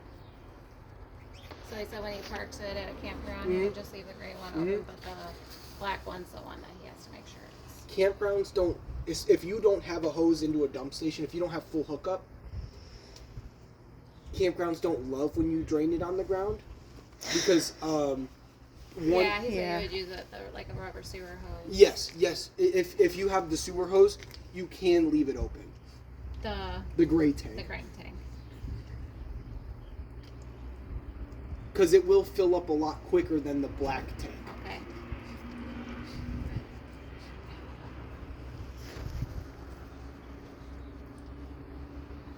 So he said when he parks it at a campground, he can just leave the gray one open, but the black one's the one that he has to make sure it's. Campgrounds don't. If you don't have a hose into a dump station, if you don't have full hookup, campgrounds don't love when you drain it on the ground because Yeah, he said he would use it like a rubber sewer hose. Yes. If you have the sewer hose, you can leave it open. The gray tank. The gray tank. Because it will fill up a lot quicker than the black tank. Okay.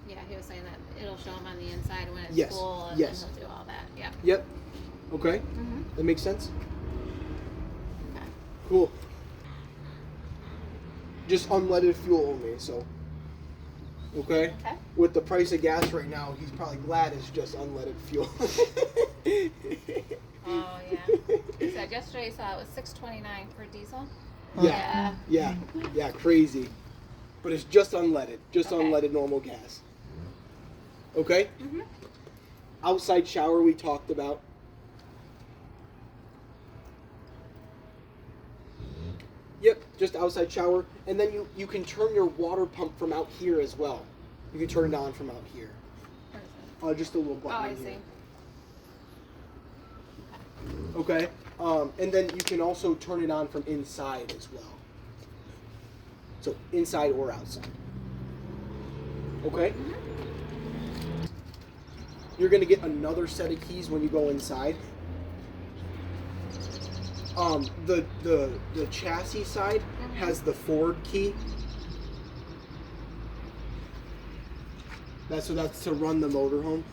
Yeah, he was saying that it'll show him on the inside when it's full, and then he'll do all that. Yeah. Yep. Okay. That makes sense. Okay. Cool. Just unleaded fuel only, so. Okay? Okay. With the price of gas right now, he's probably glad it's just unleaded fuel. Oh yeah. He said yesterday he saw it was $6.29 for diesel. Yeah, crazy. But it's just unleaded. Just unleaded normal gas. Okay? Outside shower we talked about. Yep, just outside shower. And then you can turn your water pump from out here as well. You can turn it on from out here. Where is it? Just a little button. Oh, I in see. here. Okay. And then you can also turn it on from inside as well. So inside or outside. Okay? You're going to get another set of keys when you go inside. The chassis side has the forward key. That's to run the motorhome.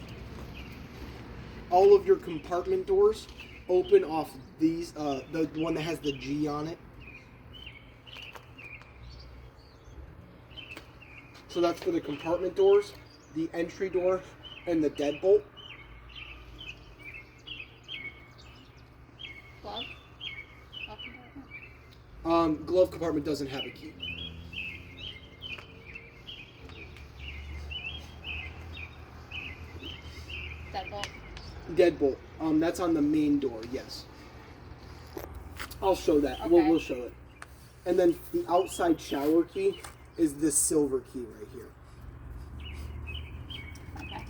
All of your compartment doors open off these, the one that has the G on it. So that's for the compartment doors, the entry door, and the deadbolt. Glove? Glove compartment? Glove compartment doesn't have a key. Deadbolt? Deadbolt. That's on the main door, yes. I'll show that. Okay. We'll show it. And then the outside shower key is this silver key right here. Okay.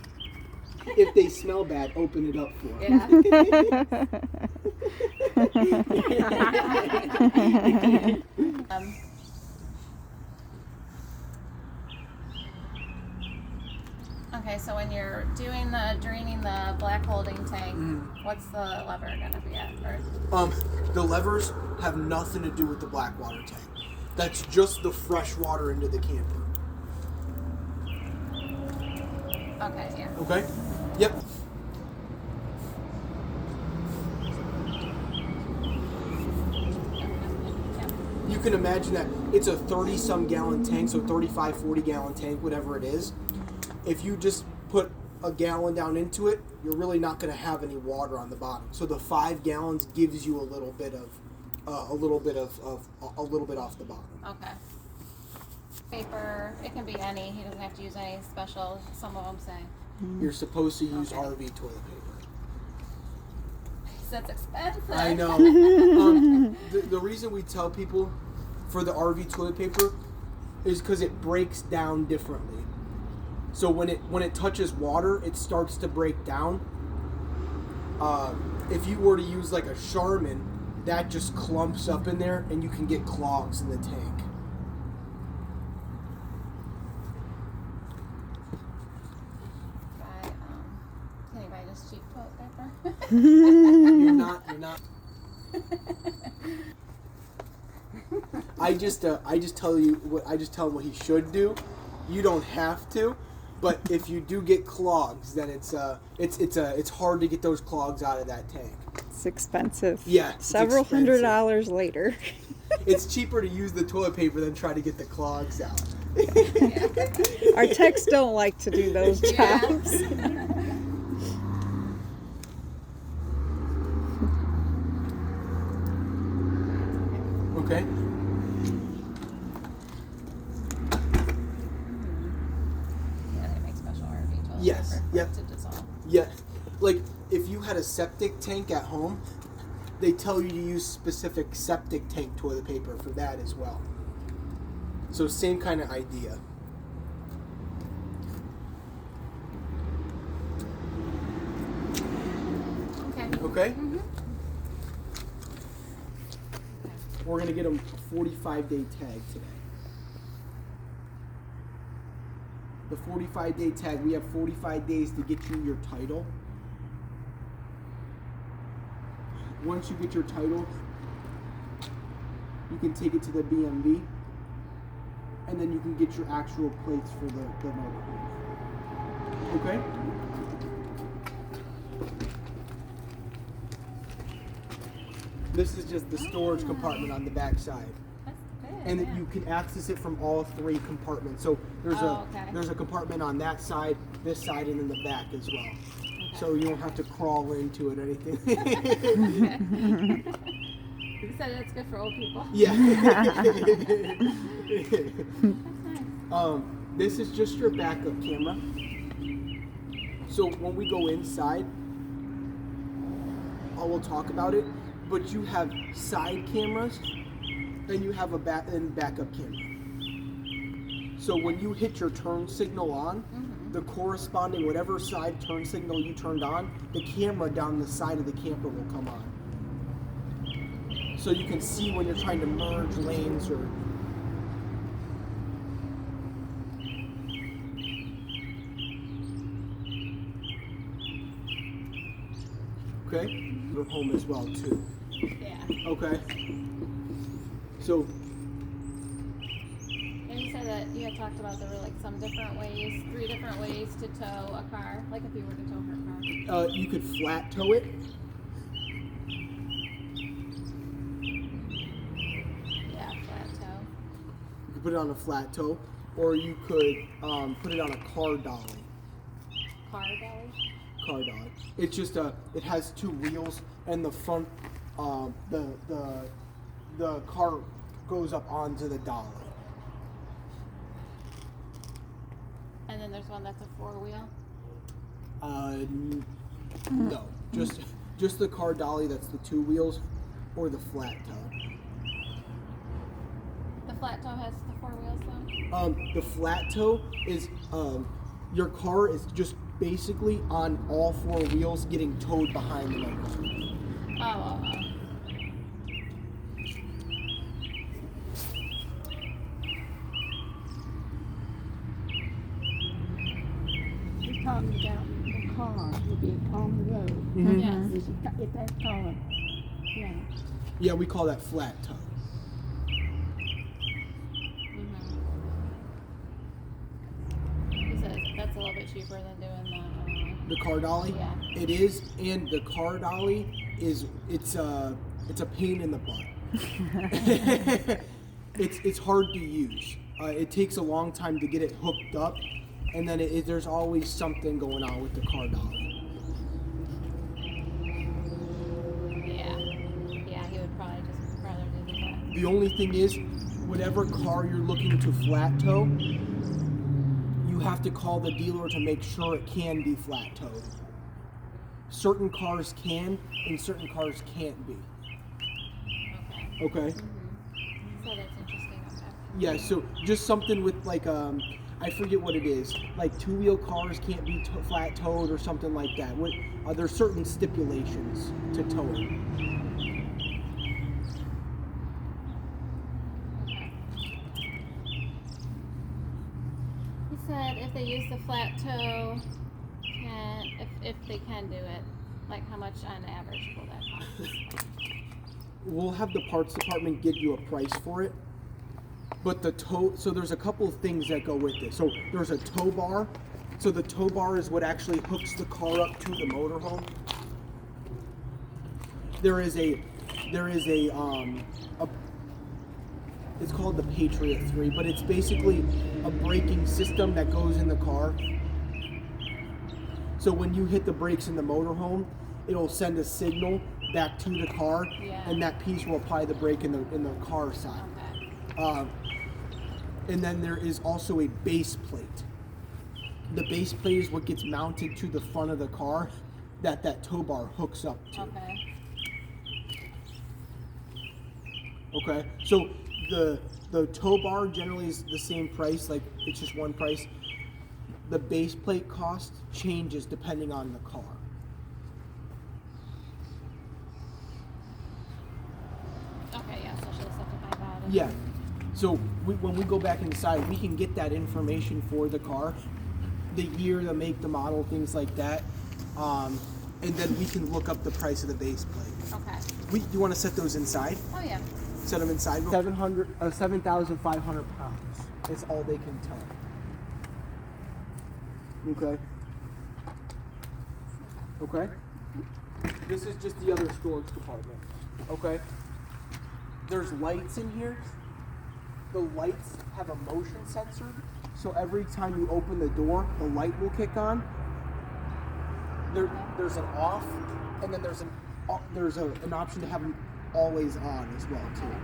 If they smell bad, open it up for them. Yeah. Okay, so when you're draining the black holding tank, what's the lever gonna be at? Or? The levers have nothing to do with the black water tank. That's just the fresh water into the camper. Okay, yeah. Okay? Yep. You can imagine that it's a 30-some gallon tank, so 35, 40-gallon tank, whatever it is. If you just put a gallon down into it, you're really not going to have any water on the bottom. So the 5 gallons gives you a little bit off the bottom. Okay. Paper, it can be any. He doesn't have to use any special. Some of them say. You're supposed to use RV toilet paper. That's expensive. I know. The reason we tell people for the RV toilet paper is because it breaks down differently. So when it touches water, it starts to break down. If you were to use like a Charmin, that just clumps up in there, and you can get clogs in the tank. Can you buy just cheap toilet paper? You're not. I just tell him what he should do. You don't have to, but if you do get clogs, then it's hard to get those clogs out of that tank. It's expensive. Yeah, it's Several expensive. $100s later. It's cheaper to use the toilet paper than try to get the clogs out. Our techs don't like to do those jobs. Okay. Yeah. to dissolve. Yeah, like if you had a septic tank at home, they tell you to use specific septic tank toilet paper for that as well. So same kind of idea. Okay. Okay? Mm-hmm. We're going to get them a 45-day tag today. The 45-day tag, we have 45 days to get you your title. Once you get your title, you can take it to the BMV, and then you can get your actual plates for the motorhome. Okay? This is just the storage compartment on the back side. That's good. And yeah. you can access it from all 3 compartments. So there's there's a compartment on that side, this side, and in the back as well. Okay. So you don't have to crawl into it or anything. You said it's good for old people. Yeah. That's nice. This is just your backup camera. So when we go inside, I will talk about it. But you have side cameras, and you have a backup camera. So when you hit your turn signal on, the corresponding whatever side turn signal you turned on, the camera down the side of the camper will come on. So you can see when you're trying to merge lanes or. Okay, you're home as well too. Yeah. Okay. So And you said that you had talked about there were like some different ways, 3 different ways to tow a car. Like if you were to tow her car. you could flat tow it. Yeah, flat tow. You could put it on a flat tow, or you could put it on a car dolly. Car dolly. Car dolly. It's just it has 2 wheels, and the front, the car goes up onto the dolly. And then there's one that's a 4-wheel. No, just the car dolly. That's the 2 wheels, or the flat tow. The flat tow has the 4 wheels though. The flat tow is your car is just basically on all 4 wheels getting towed behind the motor. Oh. We're talking about the car will be on the road. Yes. If that car, yeah. Yeah, we call that flat tow. He says that's a little bit cheaper than doing The car dolly. Yeah. It is, and the car dolly it's a pain in the butt. it's hard to use. It takes a long time to get it hooked up, and then there's always something going on with the car dolly. Yeah, he would probably just rather do the flat. The only thing is, whatever car you're looking to flat tow, you have to call the dealer to make sure it can be flat towed. Certain cars can, and certain cars can't be. Okay. Okay? So that's interesting. Okay. Yeah, so just something with like, I forget what it is. Like 2-wheel cars can't be flat towed or something like that. There's certain stipulations to tow it. He said if they use the flat tow, if they can do it, like how much on average will that cost? We'll have the parts department give you a price for it. But the tow, so there's a couple of things that go with this. So there's a tow bar. So the tow bar is what actually hooks the car up to the motorhome. There is a it's called the Patriot 3, but it's basically a braking system that goes in the car. So when you hit the brakes in the motorhome, it'll send a signal back to the car, and that piece will apply the brake in the car side. Okay. And then there is also a base plate. The base plate is what gets mounted to the front of the car that tow bar hooks up to. Okay. Okay, so the tow bar generally is the same price, like it's just one price. The base plate cost changes depending on the car. Okay, yeah, so she'll just have to find out. Yeah, so when we go back inside, we can get that information for the car, the year, the make, the model, things like that, and then we can look up the price of the base plate. Okay. Do you want to set those inside? Oh, yeah. Set them inside. 7,500 pounds. That's all they can tell. Okay. Okay. This is just the other storage compartment. Okay. There's lights in here. The lights have a motion sensor, so every time you open the door, the light will kick on. There's an off, and then there's an option to have them always on as well too.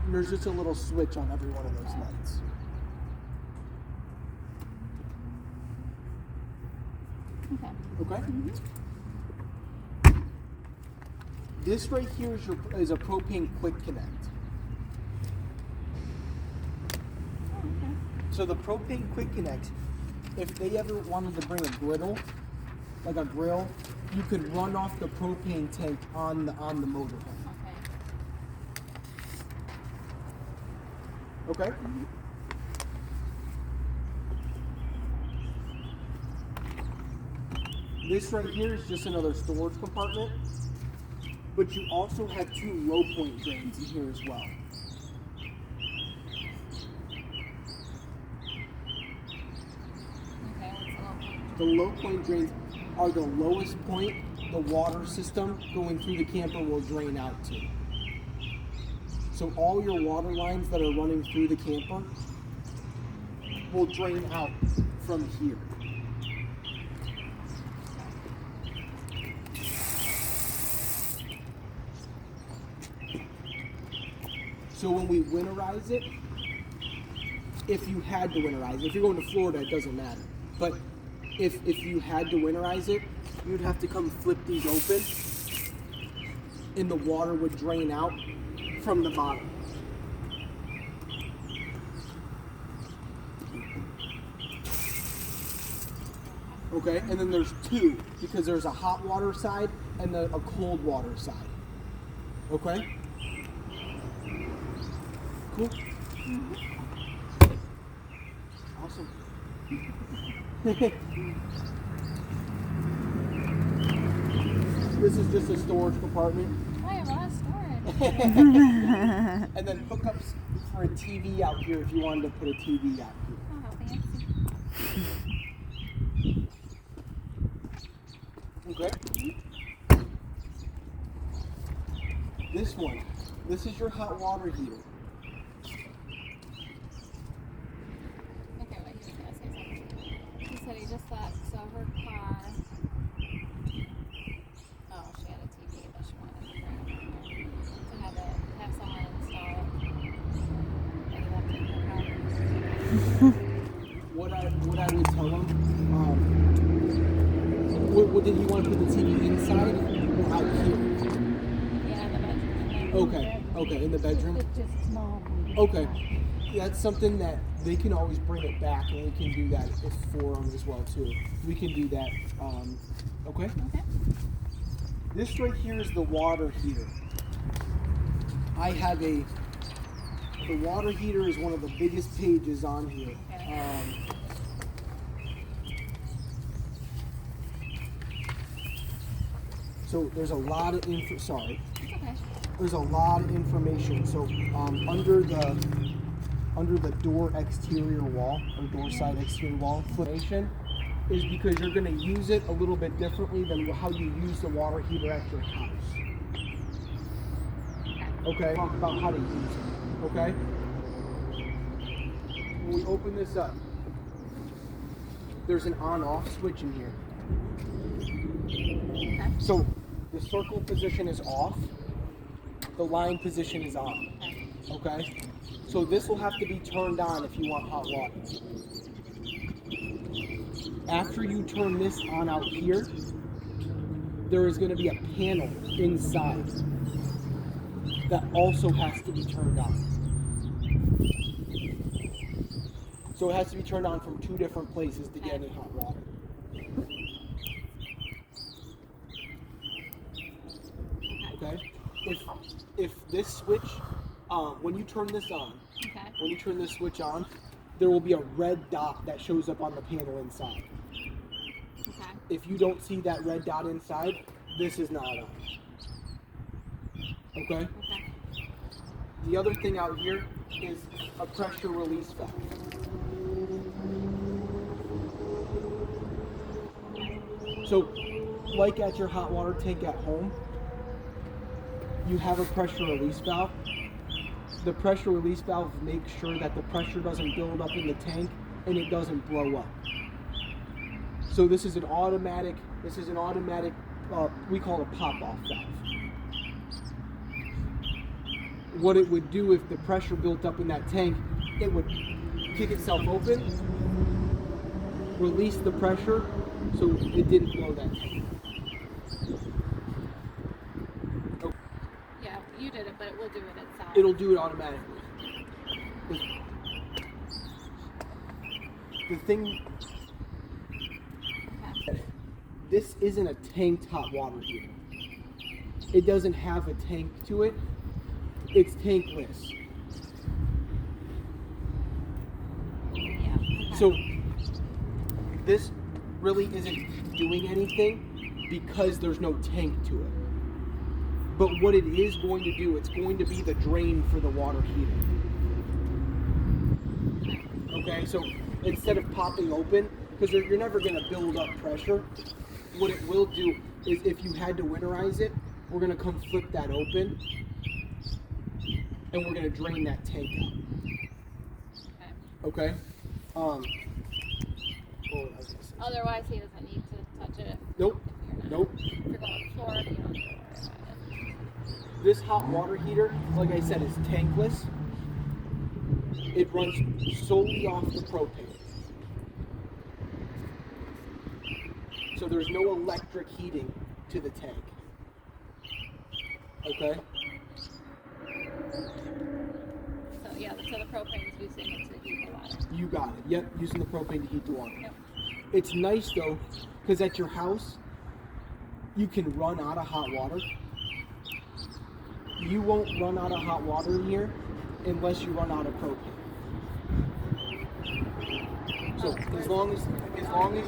And there's just a little switch on every one of those lights. Okay. Okay. This right here is a propane quick connect. Okay. So the propane quick connect, if they ever wanted to bring a griddle, like a grill, you could run off the propane tank on the motorhome. Okay. Okay? This right here is just another storage compartment, but you also have 2 low point drains in here as well. Okay, what's the low point? The low point drains are the lowest point the water system going through the camper will drain out to. So all your water lines that are running through the camper will drain out from here. So when we winterize it, if you had to winterize it, if you're going to Florida, it doesn't matter. But if you had to winterize it, you'd have to come flip these open and the water would drain out from the bottom. Okay, and then there's 2 because there's a hot water side and a cold water side. Okay? Cool? Mm-hmm. Awesome. This is just a storage compartment. Oh, you have a lot of storage. And then hookups for a TV out here if you wanted to put a TV out here. Oh, how fancy. Okay. This is your hot water heater. Okay, wait, he was gonna say something. He said he just thought, so her car, oh, she had a TV, but she wanted to have someone install it. Like you left it in her car. What I would tell him, what did he want to put the TV inside or out here? Yeah, in the bedroom. Okay, in the bedroom. It's just small. Okay, that's something that they can always bring it back, and we can do that for them as well too. We can do that. Okay. Okay. This right here is the water heater. The water heater is one of the biggest pages on here. Okay. So there's a lot of Okay. There's a lot of information. So under the door exterior wall or door side exterior wall, information is because you're going to use it a little bit differently than how you use the water heater at your house. Okay. Talk about how to use it. Okay. When we open this up, there's an on-off switch in here. Okay. So the circle position is off. The line position is on. Okay. Okay? So this will have to be turned on if you want hot water. After you turn this on out here, there is going to be a panel inside that also has to be turned on. So it has to be turned on from 2 different places to get any hot water. Okay? If this switch, when you turn this on, when you turn this switch on, there will be a red dot that shows up on the panel inside. Okay. If you don't see that red dot inside, this is not on. Okay? Okay. The other thing out here is a pressure release valve. So, like at your hot water tank at home, you have a pressure release valve. The pressure release valve makes sure that the pressure doesn't build up in the tank and it doesn't blow up. So this is an automatic, we call it a pop-off valve. What it would do if the pressure built up in that tank, it would kick itself open, release the pressure so it didn't blow that tank. Oh. Yeah, you did it, but it will do it itself. It'll do it automatically. The thing, this isn't a tanked hot water heater. It doesn't have a tank to it. It's tankless. Yeah. Okay. So this really isn't doing anything because there's no tank to it. But what it is going to do, it's going to be the drain for the water heater. Okay, so instead of popping open, because you're never going to build up pressure, what it will do is if you had to winterize it, we're going to come flip that open and we're going to drain that tank out. Okay? Otherwise, he doesn't need to touch it. Nope. If Nope. you're going to the floor, you don't need to worry about it. This hot water heater, like I said, is tankless. It runs solely off the propane. So there's no electric heating to the tank. Okay? So the propane is using it to heat the water. You got it. Yep, using the propane to heat the water. Yep. It's nice though, because at your house, you can run out of hot water. You won't run out of hot water in here unless you run out of propane. So as long as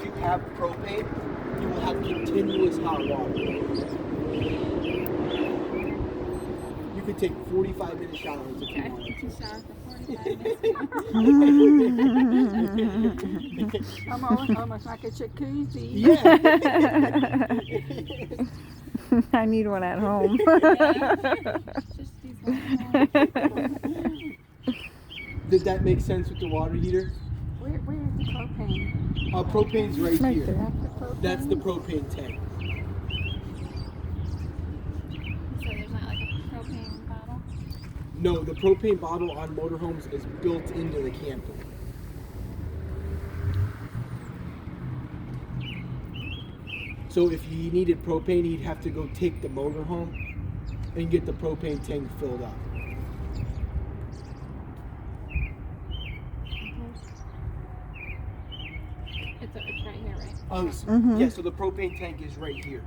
you have propane, you will have continuous hot water. You could take 45-minute showers if you Okay. wanted. You shower for 45 minutes. Almost like a jacuzzi. Yeah. I need one at home. Just use one. Did that make sense with the water heater? Where is the propane? Propane's right Right here. there. That's That's the the propane? propane tank. So there's not like a propane bottle? No, the propane bottle on motorhomes is built into the camper. So if he needed propane, he'd have to go take the motorhome and get the propane tank filled up. It's right here, right? Yeah, so the propane tank is right here.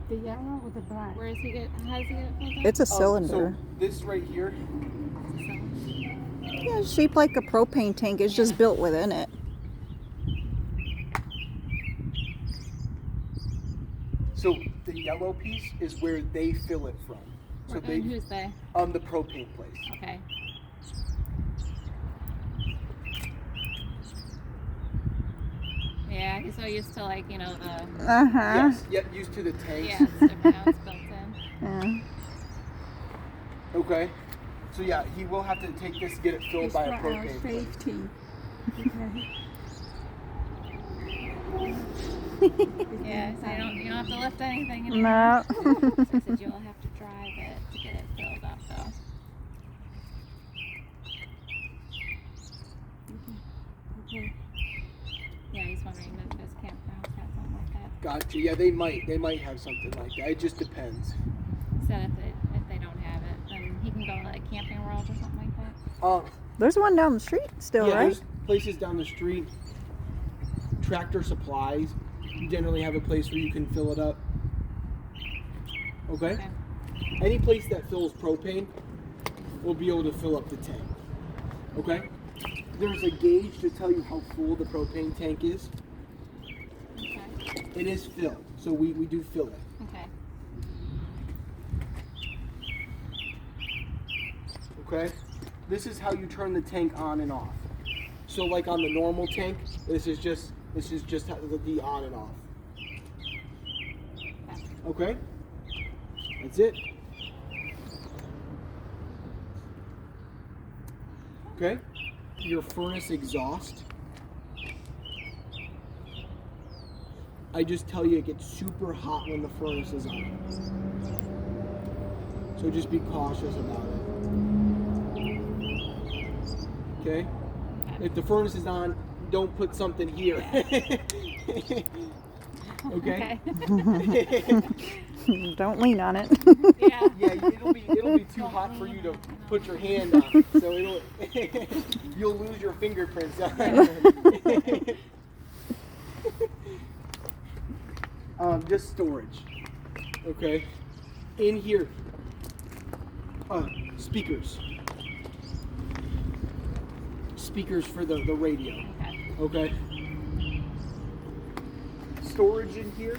The yellow or the black? Where is he get? How does he get it filled up? It's a So cylinder. this right here, Yeah, it's shaped like a propane tank. It's just built within it. so the yellow piece is where they fill it from. So And they, who's they? the propane place. Okay. Yeah, he's so used to like, the Yes, yep, used to the tanks. yeah, it's different how it's built in. Yeah. Okay. So yeah, he will have to take this to get it filled It's by for a our propane place. safety. Okay. Yeah, so you don't have to lift anything. No. So I said you'll have to drive it to get it filled up though. Gotcha. Yeah, they might have something like that. It just depends. Said if they don't have it, then he can go to like Camping World or something like that. There's one down the street still, Yeah, right? there's places down the street. Tractor Supplies generally have a place where you can fill it up. Okay? Okay. Any place that fills propane will be able to fill up the tank. Okay? There's a gauge to tell you how full the propane tank is. Okay. It is filled, so we do fill it. Okay. Okay? This is how you turn the tank on and off. So like on the normal tank, this is just how the on and off. Okay? That's it. Okay? Your furnace exhaust. I just tell you it gets super hot when the furnace is on. So just be cautious about it. Okay? If the furnace is on, don't put something here. Okay? Don't lean on it. Yeah. Yeah, it'll be too hot for you to put your hand on. So you'll lose your fingerprints. Just storage. Okay? In here, speakers. Speakers for the radio. Okay. Okay? Storage in here,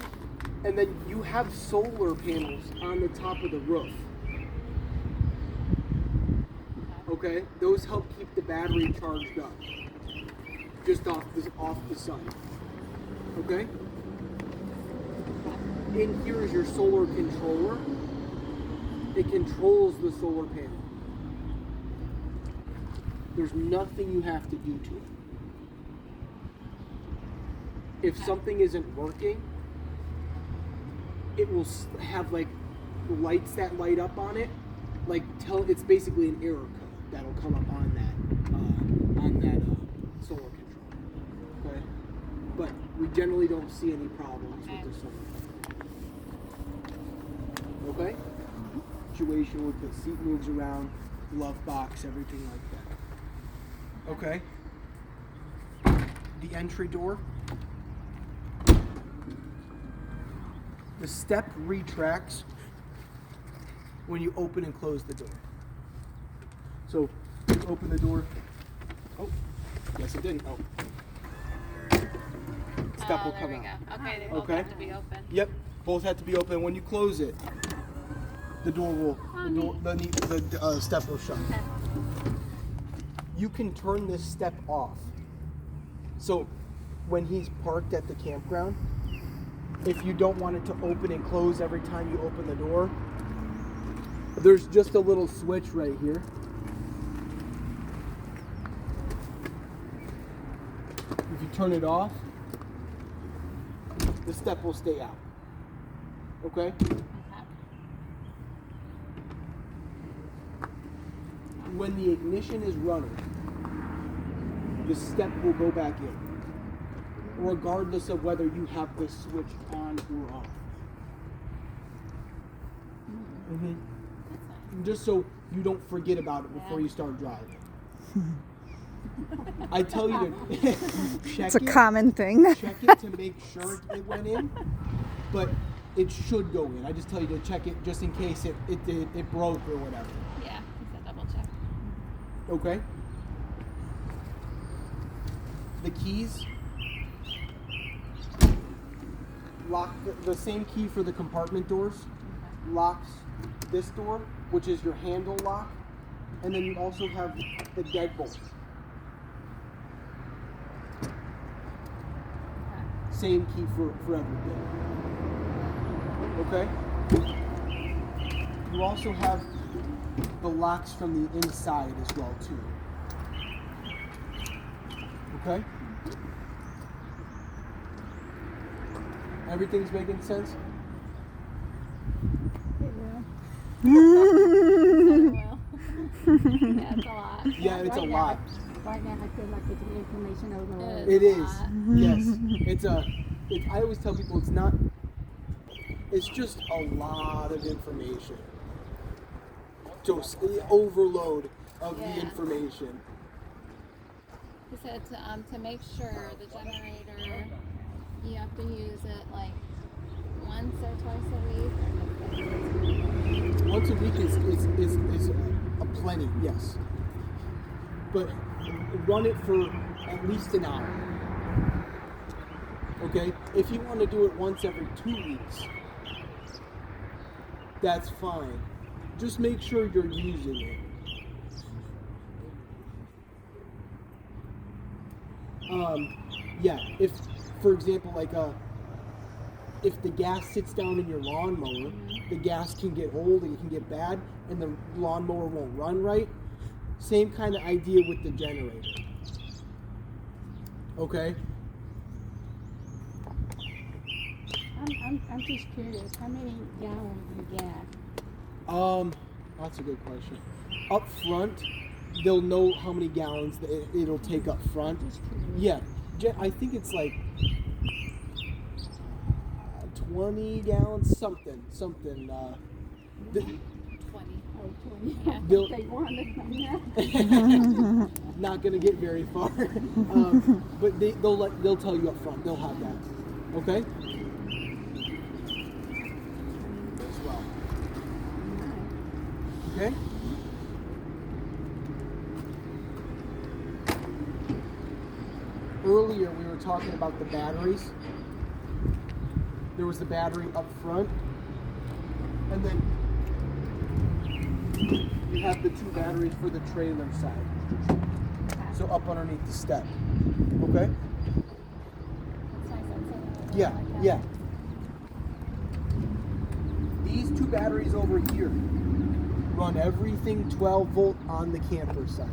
and then you have solar panels on the top of the roof. Okay? Those help keep the battery charged up. Just off the sun. Okay? In here is your solar controller. It controls the solar panel. There's nothing you have to do to it. If something isn't working, it will have like lights that light up on it. Like it's basically an error code that'll come up on that solar controller. Okay, but we generally don't see any problems with the solar. Okay, situation where the seat moves around, glove box, everything like that. Okay, the entry door. The step retracts when you open and close the door. So you open the door. Oh, yes it didn't. Oh. Step will There come we out. go. Okay, they both Okay. have to be open. Yep, both have to be open. When you close it, the door will, the step will shut. Okay. You can turn this step off. So when he's parked at the campground, if you don't want it to open and close every time you open the door, there's just a little switch right here. If you turn it off, the step will stay out. Okay? When the ignition is running, the step will go back in, regardless of whether you have the switch on or off. Just so you don't forget about it before you start driving. I tell you to check It's a it. common thing. Check it to make sure it went in, but it should go in. I just tell you to check it just in case it broke or whatever. Yeah, just a double check. Okay? The keys lock the same key for the compartment doors locks this door, which is your handle lock, and then you also have the deadbolt. Same key for everything. Okay? You also have the locks from the inside as well too. Okay? Everything's making sense? Well, yeah, it's a lot. Yeah, it's a lot. Right now, I feel like it's information overload. It is. lot. Yes. It's I always tell people it's just a lot of information. Just the overload of the information. He said to make sure the generator, you have to use it like once or twice a week. Once a week is a plenty, yes. But run it for at least an hour. Okay? If you want to do it once every 2 weeks, that's fine. Just make sure you're using it. If, for example, like if the gas sits down in your lawnmower, the gas can get old and it can get bad, and the lawnmower won't run right. Same kind of idea with the generator. Okay? I'm just curious, how many gallons of gas? That's a good question. Up front, they'll know how many gallons it'll take up front. Yeah, I think it's like 20 gallons, something. 20. Oh, 20. Yeah. They wanted them, Not gonna get very far, but they'll tell you up front. They'll have that. Okay. As well. Okay. Earlier we were talking about the batteries. There was the battery up front, and then you have the 2 batteries for the trailer side. So up underneath the step. Okay? Yeah, yeah. These 2 batteries over here run everything 12 volt on the camper side.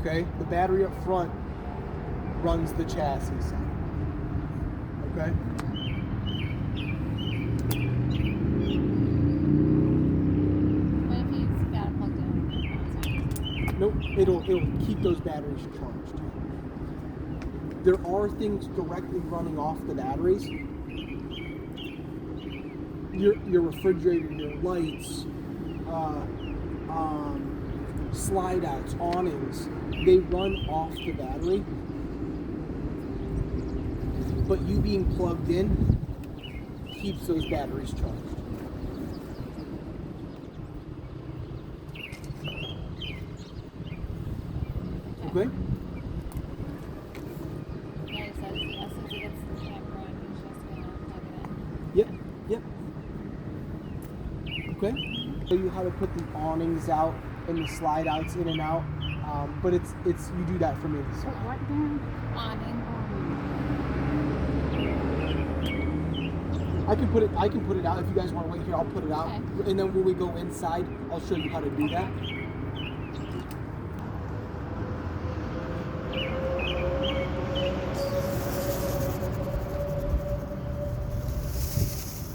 Okay? The battery up front runs the chassis side. Okay? What if he's got it plugged in? Nope, it'll keep those batteries charged. There are things directly running off the batteries. Your refrigerator, your lights, slide outs, awnings, they run off the battery. But you being plugged in keeps those batteries charged. Okay? Yeah, he said, since he gets the camper in, he's just gonna plug it Yep, yep. Okay. Show you how to put the awnings out and the slide outs in and out. But it's you do that from inside. What then? in. Awning. I can put it out if you guys want to wait here. I'll put it out, Okay. and then when we go inside, I'll show you how to do that. I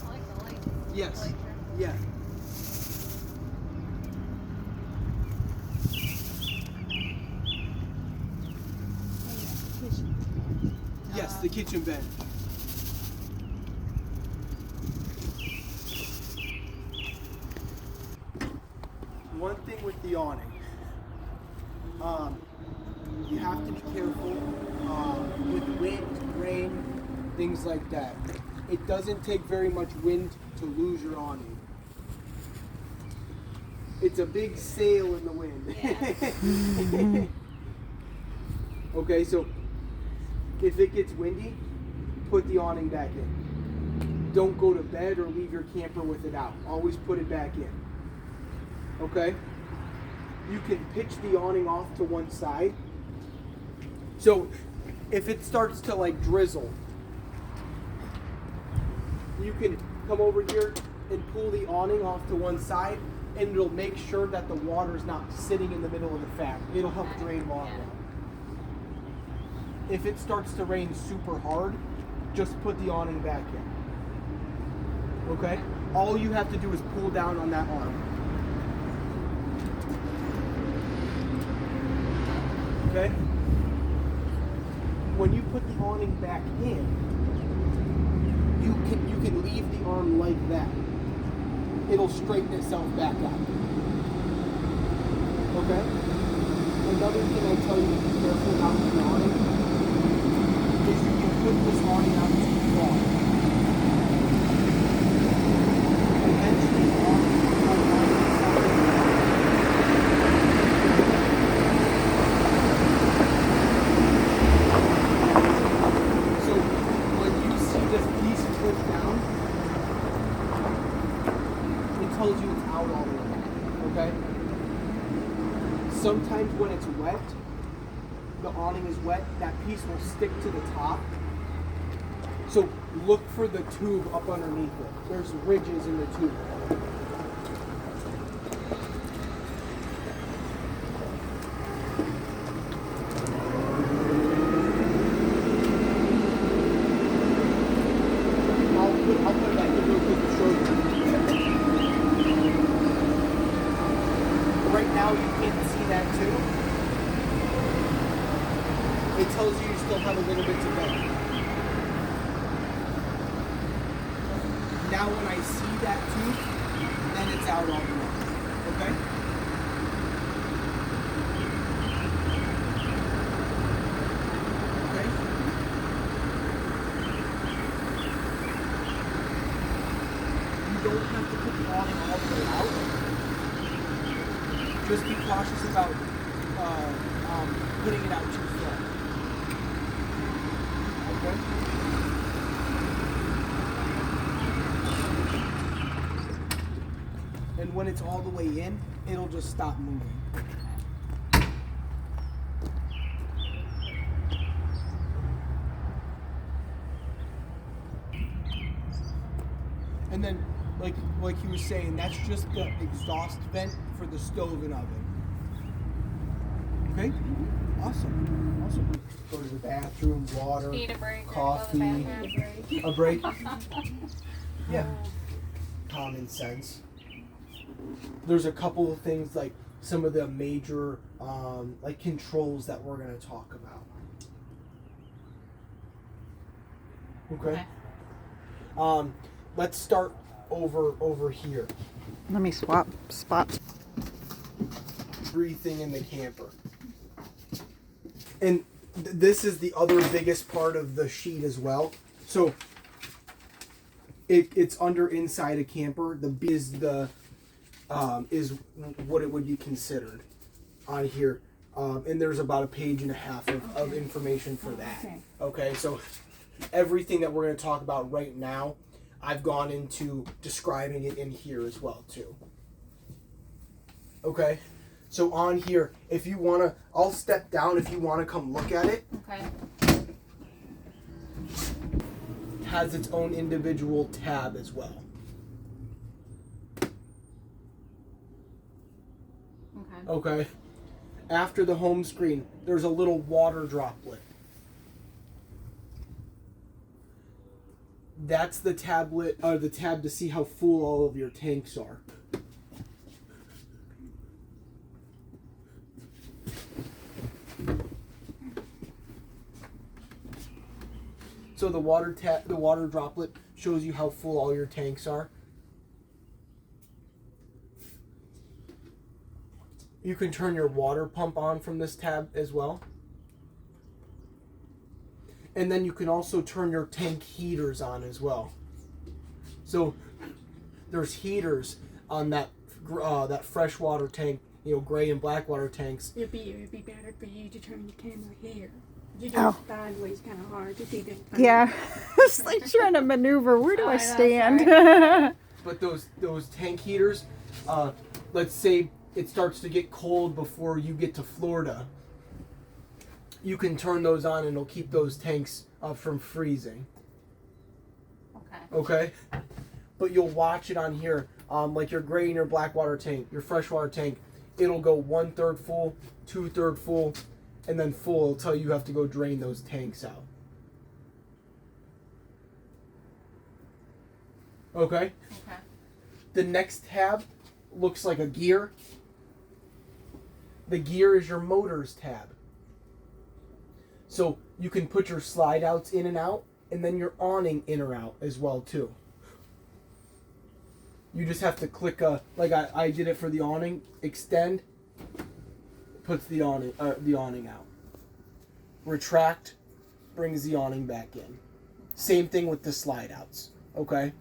like the lights. Yes. Yeah. Yes, the kitchen vent. One thing with the awning, you have to be careful with wind, rain, things like that. It doesn't take very much wind to lose your awning. It's a big sail in the wind. Yeah. Okay, so if it gets windy, put the awning back in. Don't go to bed or leave your camper with it out. Always put it back in. Okay? You can pitch the awning off to one side. So if it starts to like drizzle, you can come over here and pull the awning off to one side, and it'll make sure that the water is not sitting in the middle of the fan. It'll help drain water out. If it starts to rain super hard, just put the awning back in. Okay? All you have to do is pull down on that arm. Okay? When you put the awning back in, you can leave the arm like that. It'll straighten itself back out. Okay? Another thing I tell you to be careful about the awning is you can put this awning out too far. Eventually the awning will come out of so when you see this piece flip down, it tells you it's out all the way. Okay? Sometimes when it's wet, the awning is wet, that piece will stick to the top. So look for the tube up underneath it. There's ridges in the tube. I'll put it back in real quick to show you. Right now you can't see that too. It tells you still have a little bit to go. Now when I see that tooth, then it's out all the way. Okay? Okay? You don't have to put the awning all the way out. Just be cautious about putting it out too far. Okay? And when it's all the way in, it'll just stop moving. And then, like he was saying, that's just the exhaust vent for the stove and oven. Okay? Awesome. Awesome. Go to the bathroom, water, Need a break. coffee, Go to the bathroom. a break. Yeah. Common sense. There's a couple of things like some of the major like controls that we're going to talk about. Okay. Let's start over here. Let me swap spots. Everything in the camper. And this is the other biggest part of the sheet as well. So it's under inside a camper. The B is the is what it would be considered on here. And there's about a page and a half of information for that. Okay, so everything that we're going to talk about right now, I've gone into describing it in here as well too. Okay, so on here, if you want to, I'll step down if you want to come look at it. Okay. Has its own individual tab as well. Okay. After the home screen, there's a little water droplet. That's the tab to see how full all of your tanks are. So the water droplet shows you how full all your tanks are. You can turn your water pump on from this tab as well. And then you can also turn your tank heaters on as well. So there's heaters on that freshwater tank, gray and black water tanks. It'd be better for you to turn the camera here. You do it sideways, kind of hard to see that. Yeah, it's like trying to maneuver. Where do I stand? But those tank heaters, let's say it starts to get cold before you get to Florida. You can turn those on and it'll keep those tanks from freezing. Okay? But you'll watch it on here, like your gray and your black water tank, your freshwater tank, it'll go 1/3 full, 2/3 full, and then full until you have to go drain those tanks out. Okay? The next tab looks like a gear. The gear is your motors tab. So you can put your slide outs in and out, and then your awning in or out as well too. You just have to click like I did it for the awning, extend, puts the awning out. Retract, brings the awning back in. Same thing with the slide outs, okay?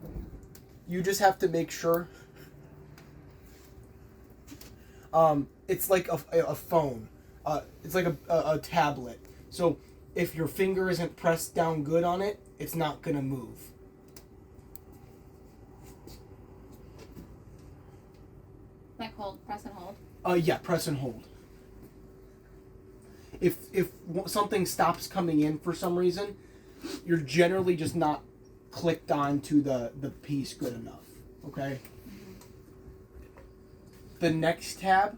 You just have to make sure it's like a phone. It's like a tablet. So if your finger isn't pressed down good on it, it's not gonna move. Like hold, press and hold. Yeah, press and hold. If something stops coming in for some reason, you're generally just not clicked onto the piece good enough. Okay. The next tab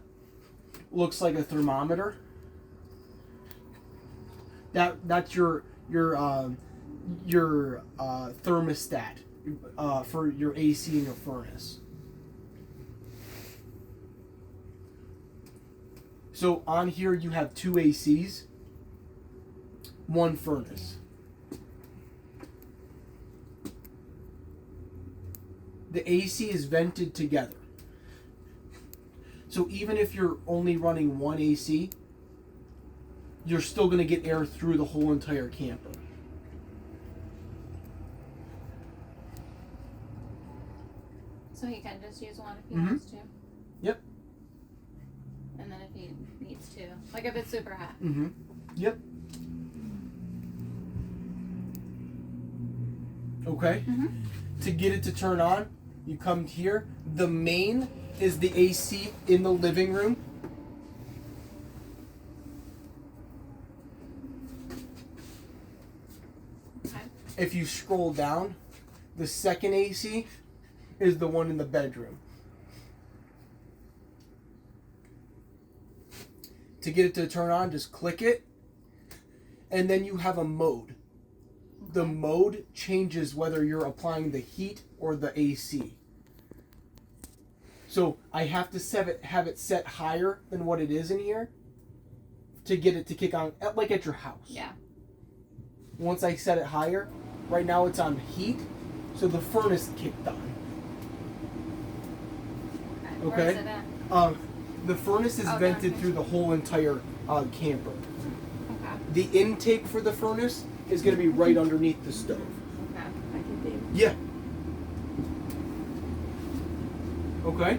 looks like a thermometer. That's your thermostat for your AC in your furnace. So on here you have 2 ACs, 1 furnace. The AC is vented together. So even if you're only running 1 AC, you're still going to get air through the whole entire camper. So he can just use one if he wants to. Yep. And then if he needs to. Like if it's super hot. Mm-hmm. Yep. Okay. Mm-hmm. To get it to turn on, you come here. The main is the AC in the living room. Okay. If you scroll down, the second AC is the one in the bedroom. To get it to turn on, just click it, and then you have a mode. The mode changes whether you're applying the heat or the AC. So I have to have it set higher than what it is in here to get it to kick on, like at your house. Yeah. Once I set it higher, right now it's on heat, so the furnace kicked on. Where Okay. is it at? The furnace is Oh, vented down through the whole entire camper. Okay. The intake for the furnace is going to be right underneath the stove. Okay. I can do. Yeah. Okay.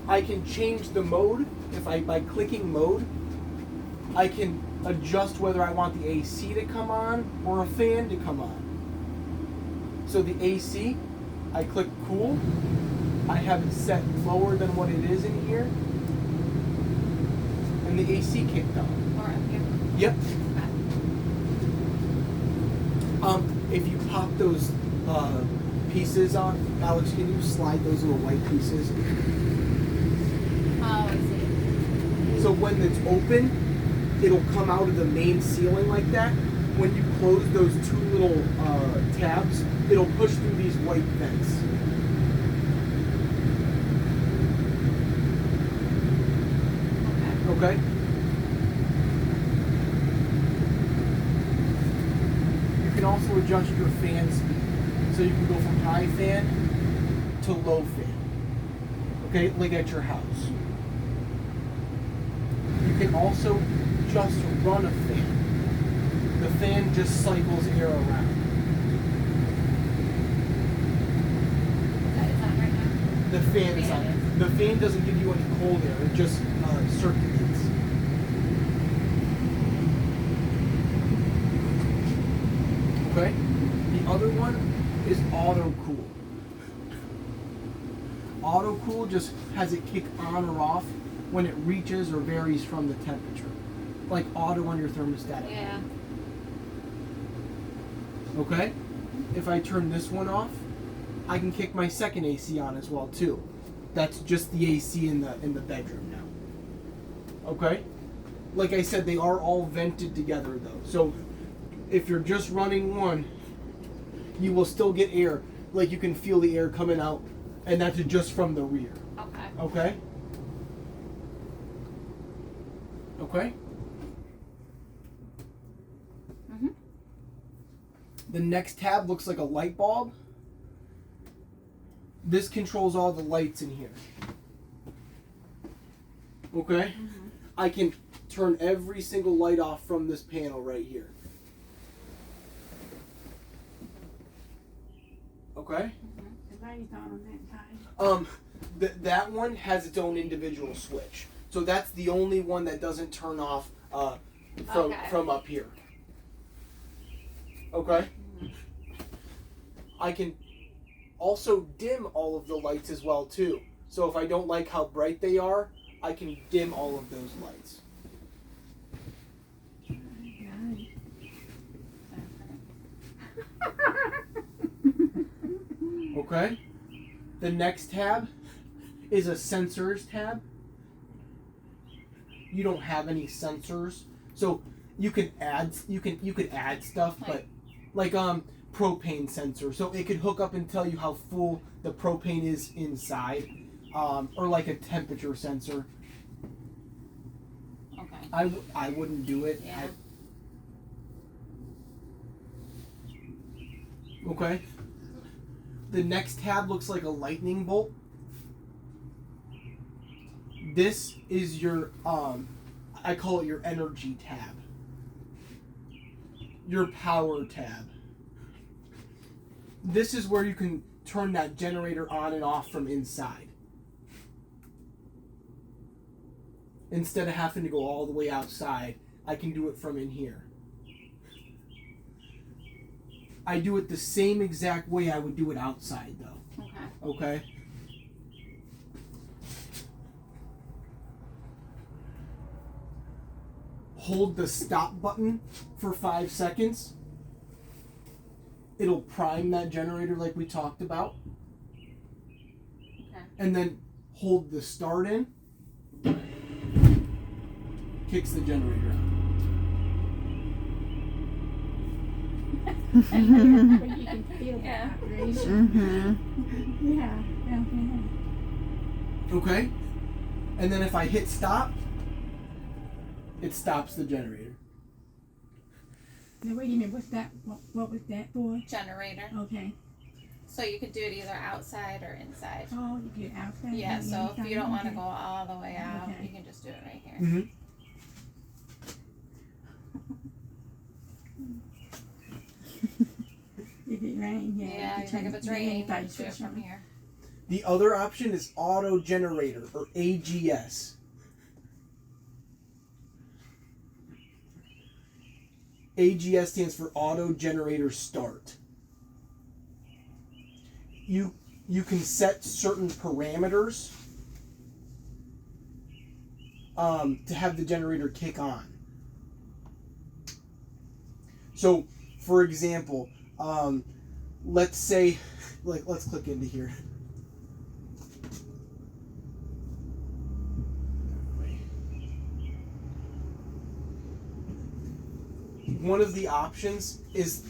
I can change the mode by clicking mode. I can adjust whether I want the AC to come on or a fan to come on. So the AC, I click cool. I have it set lower than what it is in here. And the AC kicked on. Or up here. Yep. Okay. If you pop those pieces on, Alex, can you slide those little white pieces? Oh, I see. So when it's open, it'll come out of the main ceiling like that. When you close those 2 little tabs, it'll push through these white vents. Okay. Okay? You can also adjust your fan speed. So you can go from high fan to low fan. Okay? Like at your house. You can also just run a fan. The fan just cycles air around. That is on right now? The fan is on. The fan doesn't give you any cold air. It just circulates. Okay? The other one is auto cool. Auto cool just has it kick on or off when it reaches or varies from the temperature. Like auto on your thermostat. Yeah. Okay? If I turn this one off, I can kick my second AC on as well too. That's just the AC in the bedroom now. Okay? Like I said, they are all vented together though. So if you're just running one, you will still get air. Like you can feel the air coming out, and that's just from the rear. Okay. Okay? Okay? The next tab looks like a light bulb. This controls all the lights in here. Okay? I can turn every single light off from this panel right here. Okay? The light's on that side. That one has its own individual switch. So that's the only one that doesn't turn off from up here. Okay? I can also dim all of the lights as well too. So if I don't like how bright they are, I can dim all of those lights. Okay? The next tab is a sensors tab. You don't have any sensors, so you could add stuff, but like propane sensor, so it could hook up and tell you how full the propane is inside, or like a temperature sensor. Okay. I wouldn't do it. Yeah. Okay. The next tab looks like a lightning bolt. This is your I call it your energy tab. Your power tab. This is where you can turn that generator on and off from inside. Instead of having to go all the way outside, I can do it from in here. I do it the same exact way I would do it outside though. Okay. Okay? Hold the stop button for 5 seconds. It'll prime that generator like we talked about. Okay. And then hold the start in. Kicks the generator out. But you can feel the Yeah. vibration. Yeah. Okay? And then if I hit stop, it stops the generator. Now wait a minute, what's that? What was that for? Generator. Okay. So you could do it either outside or inside. Oh, you do it outside? Yeah, and so if inside? you don't want to Okay. go all the way out, Okay. you can just do it right here. Mm-hmm. If it rains, Yeah, you you think if it's raining, you can just do it from here. The other option is auto generator, or AGS. AGS stands for auto generator start. You can set certain parameters to have the generator kick on. So, for example, let's say, let's click into here. One of the options is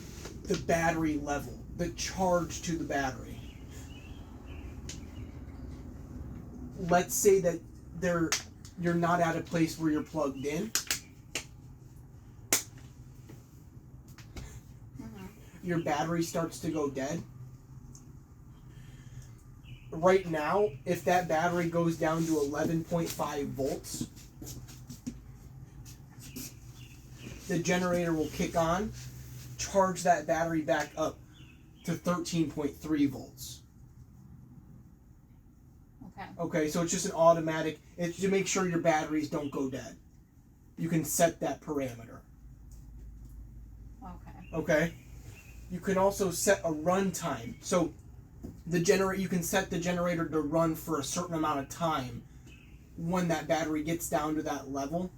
the battery level, the charge to the battery. Let's say that you're not at a place where you're plugged in. Your battery starts to go dead. Right now, if that battery goes down to 11.5 volts, the generator will kick on, charge that battery back up to 13.3 volts. Okay. Okay, so it's just an automatic, it's to make sure your batteries don't go dead. You can set that parameter. Okay. Okay? You can also set a run time. So you can set the generator to run for a certain amount of time. When that battery gets down to that level,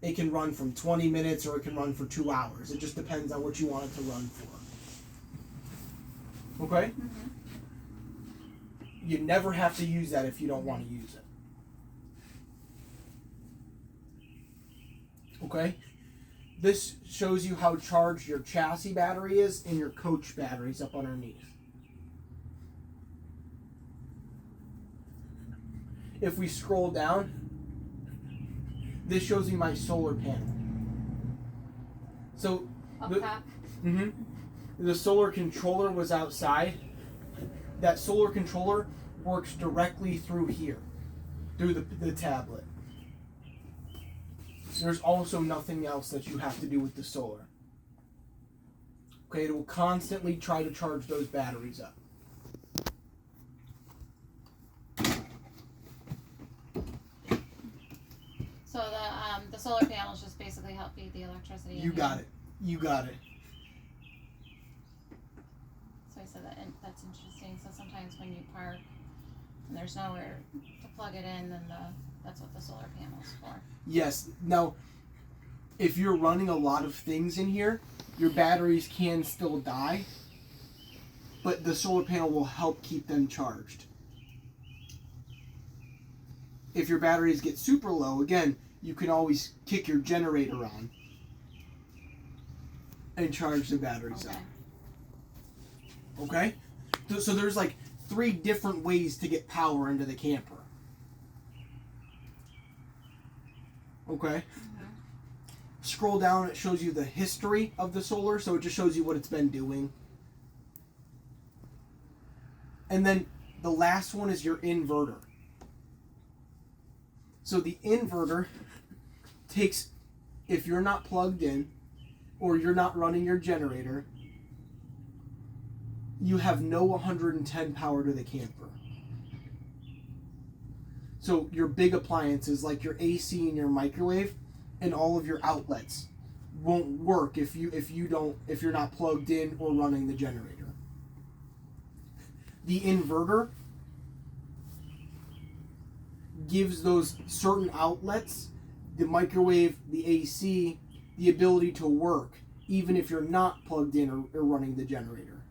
it can run from 20 minutes or it can run for 2 hours. It just depends on what you want it to run for. Okay? Mm-hmm. You never have to use that if you don't want to use it. Okay? This shows you how charged your chassis battery is and your coach batteries up underneath. If we scroll down, this shows you my solar panel. So, Up top. the solar controller was outside, that solar controller works directly through here, through the tablet. There's also nothing else that you have to do with the solar. Okay, it will constantly try to charge those batteries up. So the solar panels just basically help feed the electricity. You got it. You got it. So I said that, and that's interesting. So sometimes when you park and there's nowhere to plug it in, then that's what the solar panel's for. Yes. Now, if you're running a lot of things in here, your batteries can still die, but the solar panel will help keep them charged. If your batteries get super low, again, you can always kick your generator on and charge the batteries up. Okay? So there's like 3 different ways to get power into the camper. Okay? Scroll down, it shows you the history of the solar, so it just shows you what it's been doing. And then the last one is your inverter. So the inverter takes, if you're not plugged in or you're not running your generator, you have no 110 power to the camper. So your big appliances like your AC and your microwave and all of your outlets won't work if you're not plugged in or running the generator. The inverter gives those certain outlets, the microwave, the AC, the ability to work even if you're not plugged in or running the generator.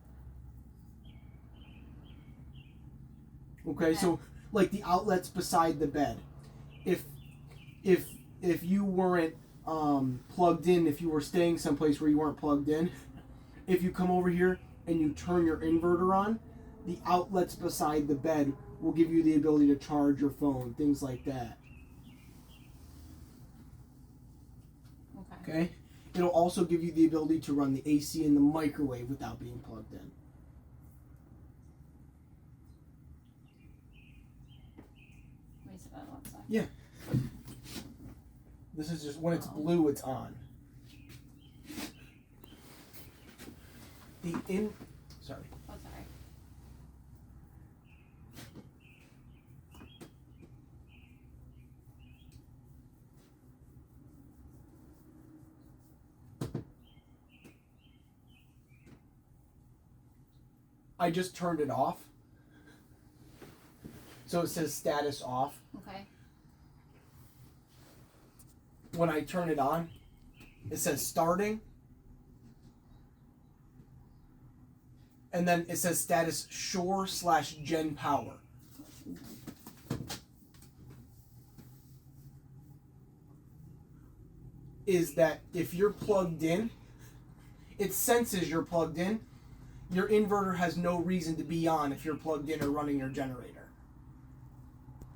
Okay, so like the outlets beside the bed. If you weren't plugged in, if you were staying someplace where you weren't plugged in, if you come over here and you turn your inverter on, the outlets beside the bed will give you the ability to charge your phone, things like that. Okay? It'll also give you the ability to run the AC and the microwave without being plugged in. Let me see that one second. Yeah. This is just when it's blue, it's on. Sorry. Oh, sorry. I just turned it off. So it says status off. Okay. When I turn it on, it says starting. And then it says status shore/gen power. Is that if you're plugged in, it senses you're plugged in. Your inverter has no reason to be on if you're plugged in or running your generator.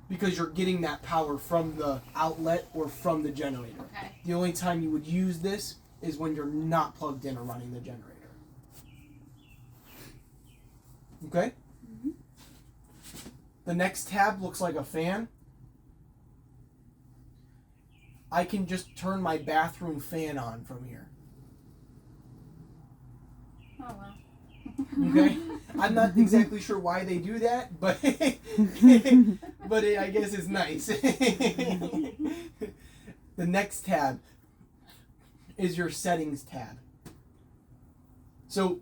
Because you're getting that power from the outlet or from the generator. Okay. The only time you would use this is when you're not plugged in or running the generator. Okay? Mm-hmm. The next tab looks like a fan. I can just turn my bathroom fan on from here. Oh, wow. Okay? I'm not exactly sure why they do that, but but I guess it's nice. The next tab is your settings tab. So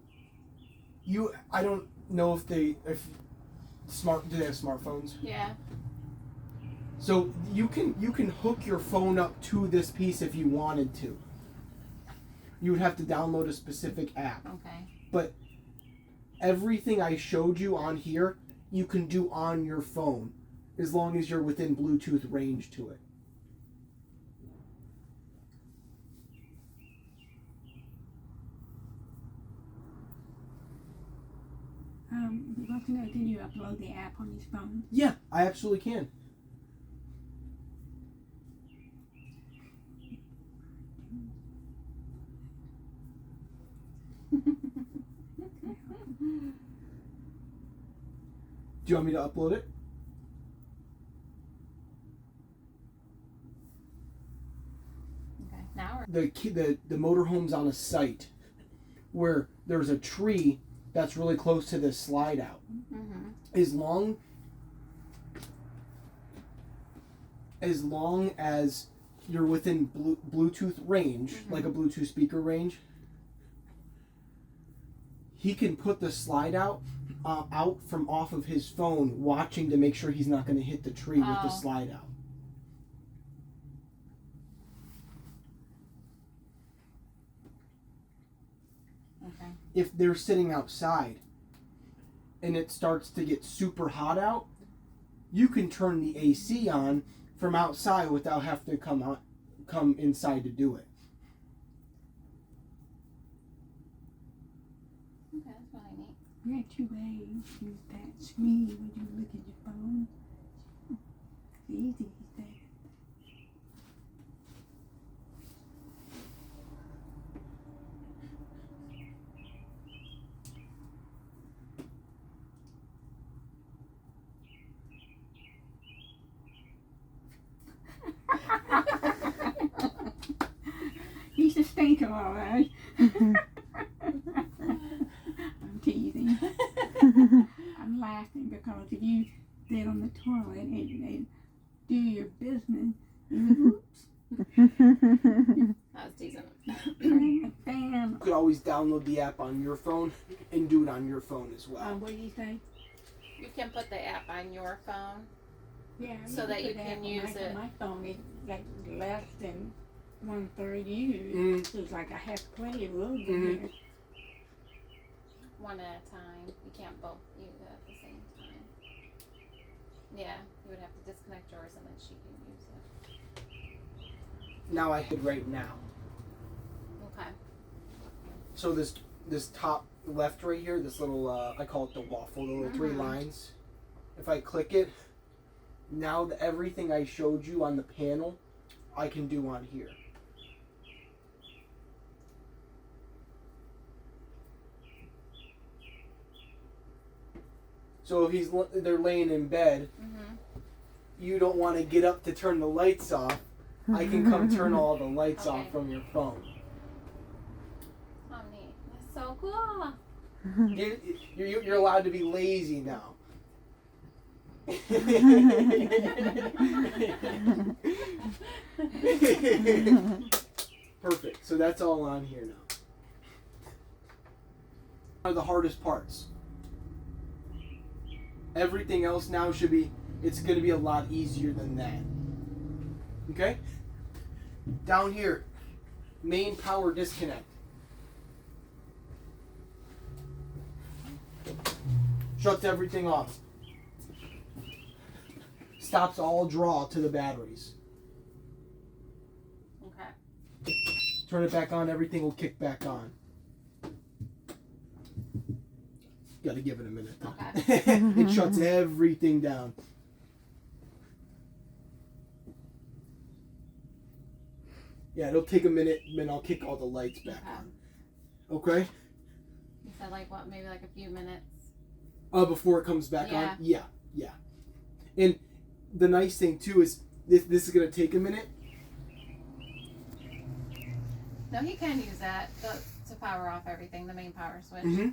I don't know if do they have smartphones? Yeah. So you can hook your phone up to this piece if you wanted to. You would have to download a specific app. Okay. But everything I showed you on here, you can do on your phone, as long as you're within Bluetooth range to it. Want to know, can you upload the app on your phone? Yeah, I absolutely can. you want me to upload it? Okay. Now The motorhome's on a site where there's a tree that's really close to this slide out. As long as you're within Bluetooth range, like a Bluetooth speaker range, he can put the slide out from off of his phone, watching to make sure he's not going to hit the tree with the slide out. Okay. If they're sitting outside and it starts to get super hot out, you can turn the AC on from outside without having to come inside to do it. Okay, that's really neat. You're at 2A, use that screen when you look at your phone. It's easy as that. He's a stinker, all right. I'm teasing. I'm laughing because if you sit on the toilet and do your business, oops, I was teasing him. turn the fan. You could always download the app on your phone and do it on your phone as well. What do you say? You can put the app on your phone. Yeah, So that you put can on use it. My phone is like less than 1/3 used. So it's like I have to play a little bit here. One at a time. You can't both use it at the same time. Yeah, you would have to disconnect yours and then she can use it. Now I hit right now. Okay. So this top left right here, this little I call it the waffle, the little 3 lines. If I click it, now everything I showed you on the panel, I can do on here. So if they're laying in bed, you don't want to get up to turn the lights off. I can come turn all the lights off from your phone. Oh, neat. That's so cool. You're allowed to be lazy now. Perfect. So that's all on here now. One of the hardest parts. Everything else now it's going to be a lot easier than that. Okay? Down here, main power disconnect. Shuts everything off. Stops all draw to the batteries. Okay. Turn it back on, everything will kick back on. Gotta give it a minute though. Okay. It shuts everything down. Yeah, it'll take a minute, and then I'll kick all the lights back on. Okay? You said like what, maybe like a few minutes? Before it comes back Yeah. on? Yeah. And the nice thing too is this is gonna take a minute. No, he can use that to power off everything, the main power switch.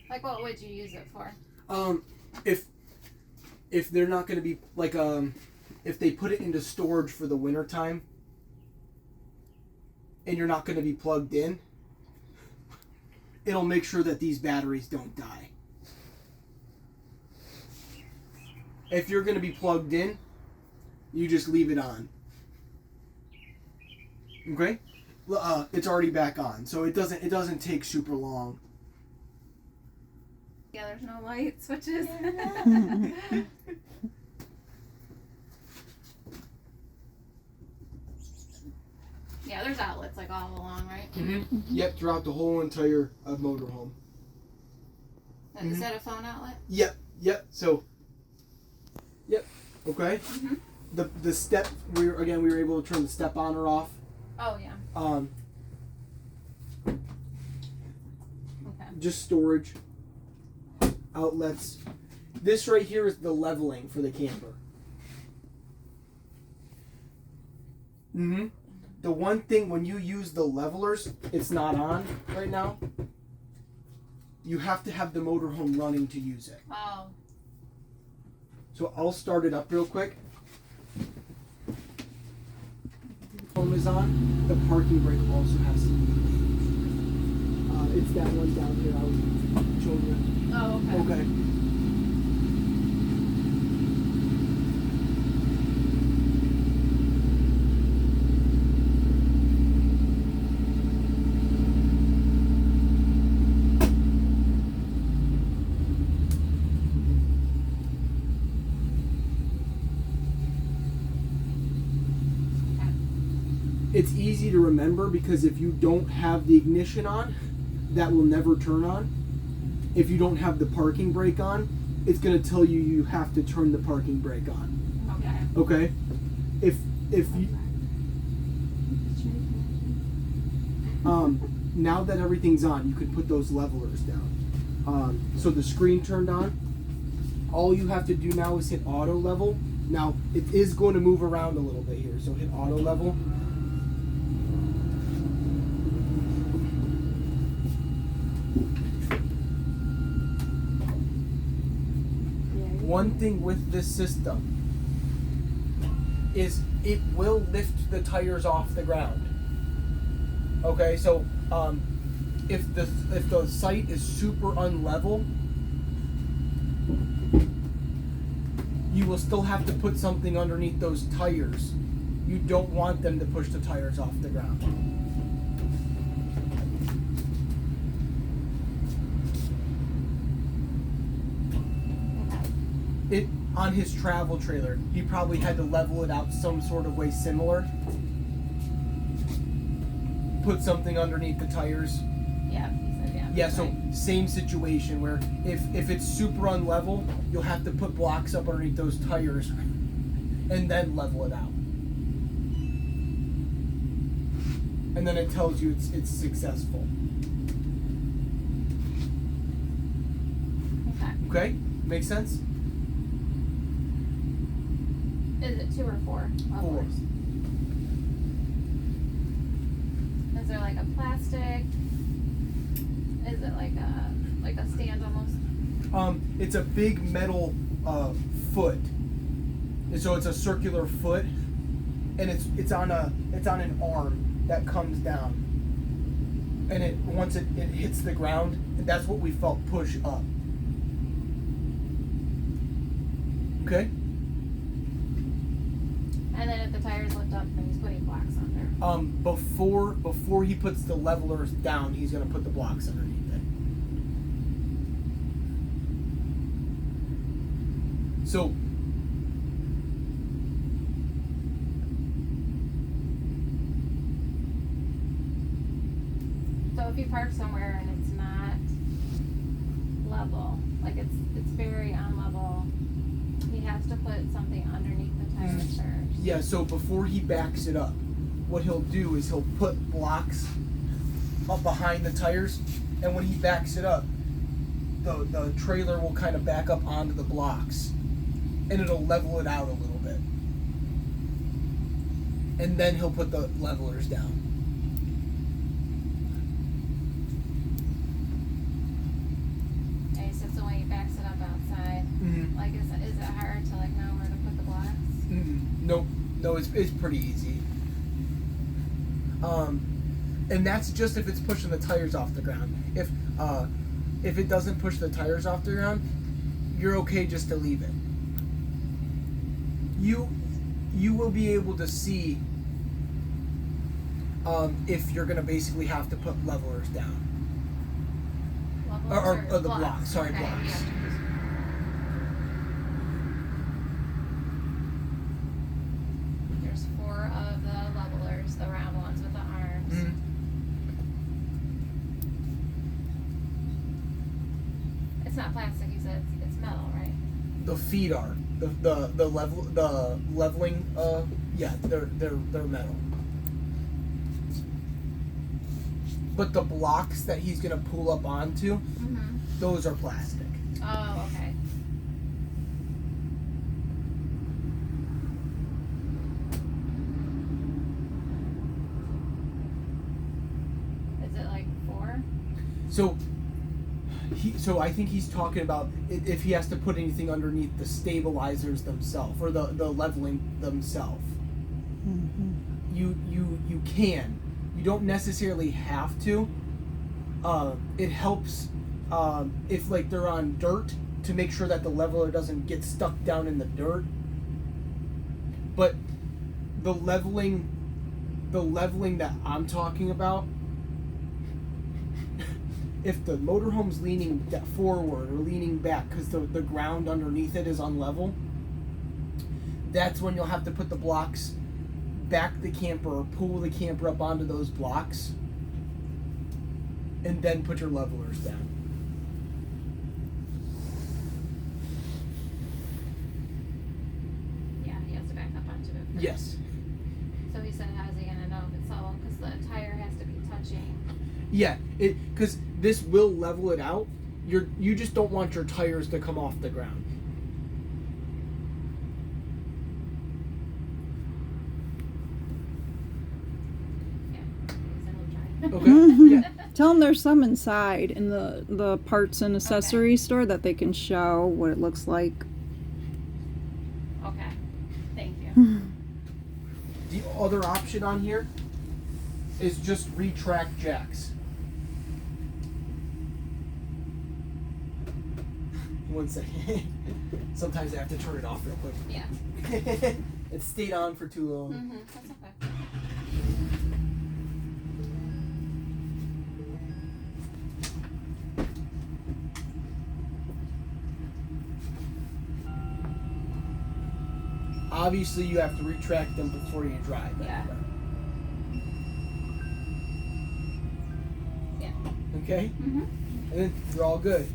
Like, what would you use it for? If they're not going to be like if they put it into storage for the winter time and you're not going to be plugged in, it'll make sure that these batteries don't die. If you're going to be plugged in, you just leave it on. Okay? It's already back on, so it doesn't take super long. Yeah, there's no light switches. Yeah, there's outlets like all along, right? Yep, throughout the whole entire motorhome. Is that a phone outlet? Yep. So. Yep. Okay. the step, we were able to turn the step on or off. Oh yeah. Okay. Just storage, outlets. This right here is the leveling for the camper. Mm-hmm. The one thing when you use the levelers, it's not on right now. You have to have the motorhome running to use it. Oh. So I'll start it up real quick. Home is on. The parking brake also has to be engaged. It's that one down here I was showing you. Oh, okay. Okay. It's easy to remember because if you don't have the ignition on, that will never turn on. If you don't have the parking brake on, it's going to tell you you have to turn the parking brake on. Okay. Okay? If you now that everything's on, you can put those levelers down. So the screen turned on. All you have to do now is hit auto level. Now it is going to move around a little bit here, so hit auto level. One thing with this system is it will lift the tires off the ground. Okay, so if the site is super unlevel, you will still have to put something underneath those tires. You don't want them to push the tires off the ground. It on his travel trailer, he probably had to level it out some sort of way similar. Put something underneath the tires. Yeah, he said yeah. Yeah, so same situation where if it's super unlevel, you'll have to put blocks up underneath those tires and then level it out. And then it tells you it's successful. Okay? Make sense? Is it 2 or 4? 4. Is there like a plastic? Is it like a stand almost? It's a big metal foot. And so it's a circular foot, and it's on an arm that comes down. And once it hits the ground, and that's what we felt push up. Okay? And then if the tires lift up, then he's putting blocks under. Before he puts the levelers down, he's gonna put the blocks underneath it. So if you park somewhere and it's not level, like it's very unlevel, he has to put something underneath the tires first. yeah, so before he backs it up, what he'll do is he'll put blocks up behind the tires, and when he backs it up, the trailer will kind of back up onto the blocks, and it'll level it out a little bit. And then he'll put the levelers down. Okay, so when he backs it up outside, like is it hard to like know where to put the blocks? Nope. No, it's pretty easy. And that's just if it's pushing the tires off the ground. If it doesn't push the tires off the ground, you're okay just to leave it. You will be able to see if you're gonna basically have to put levelers down. Levelers Or the blocks. Sorry, okay, blocks. Yeah. There's 4 of the levelers, the round ones with the arms. It's not plastic, you said it's metal, right? The feet are. the leveling. Yeah, they're metal. But the blocks that he's gonna pull up onto, those are plastic. Oh, okay. Is it like 4? So I think he's talking about if he has to put anything underneath the stabilizers themselves or the leveling themselves. You can. You don't necessarily have to. It helps if like they're on dirt to make sure that the leveler doesn't get stuck down in the dirt. But the leveling that I'm talking about, if the motorhome's leaning forward or leaning back because the ground underneath it is unlevel, that's when you'll have to put the blocks back the camper or pull the camper up onto those blocks and then put your levelers down. Yeah, he has to back up onto it first. Yes. So he said, how's he gonna know if it's level? Because the tire has to be touching. Yeah, because this will level it out. You just don't want your tires to come off the ground. Okay. Yeah. Tell them there's some inside in the parts and accessory store that they can show what it looks like. Okay. Thank you. The other option on here is just retract jacks. One second. Sometimes I have to turn it off real quick. Yeah. It stayed on for too long. That's okay. Obviously, you have to retract them before you drive. Yeah. Yeah. Okay? And then you're all good.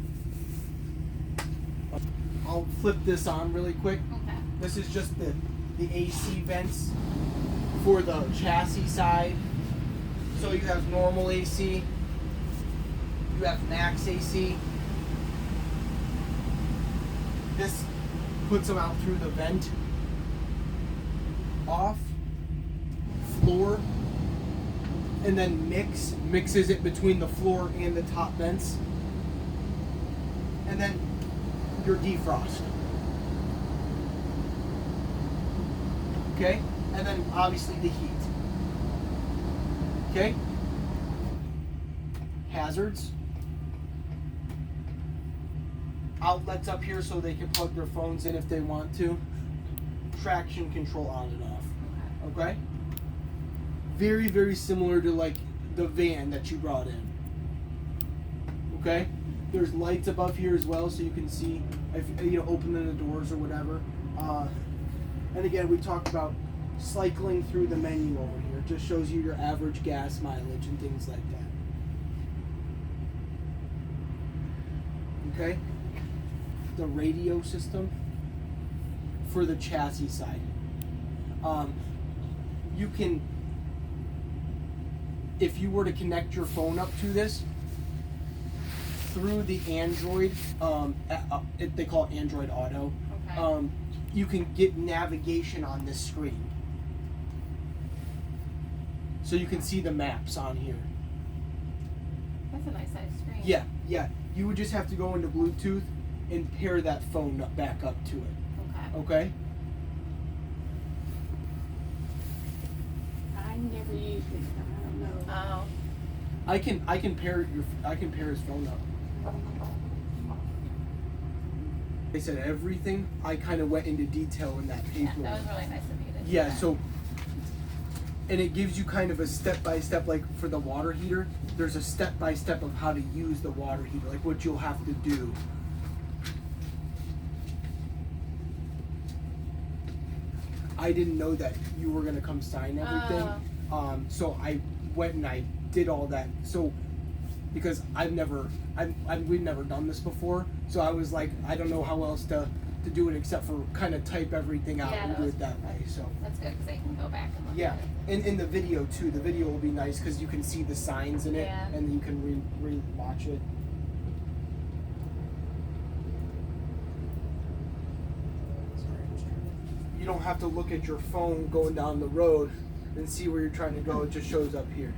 I'll flip this on really quick. Okay. This is just the AC vents for the chassis side. So you have normal AC, you have max AC. This puts them out through the vent. Off, floor, and then mixes it between the floor and the top vents. And then your defrost. Okay? And then obviously the heat. Okay? Hazards. Outlets up here so they can plug their phones in if they want to. Traction control on and off. Okay? Very, very similar to like the van that you brought in. Okay? There's lights above here as well so you can see if you know opening the doors or whatever. And again, we talked about cycling through the menu over here. It just shows you your average gas mileage and things like that. Okay? The radio system for the chassis side. You can, if you were to connect your phone up to this through the Android, they call it Android Auto. Okay. You can get navigation on this screen, so you can see the maps on here. That's a nice size screen. Yeah. You would just have to go into Bluetooth and pair that phone back up to it. Okay. Okay. I never used it, so I don't know. Oh. I can pair his phone up. They said everything. I kind of went into detail in that Yeah, paper. that was really nice of you to do Yeah, that. so, and it gives you kind of a step-by-step, like for the water heater, there's a step-by-step of how to use the water heater, like what you'll have to do. I didn't know that you were gonna come sign everything. So I went and I did all that. So, because we've never done this before, so I was like, I don't know how else to to do it except for kind of type everything out Yeah, and that do was it that way. So That's good because they can go back and look yeah, at it. and in the video too. The video will be nice because you can see the signs in it, Yeah. and you can re-watch it. You don't have to look at your phone going down the road and see where you're trying to go. It just shows up here.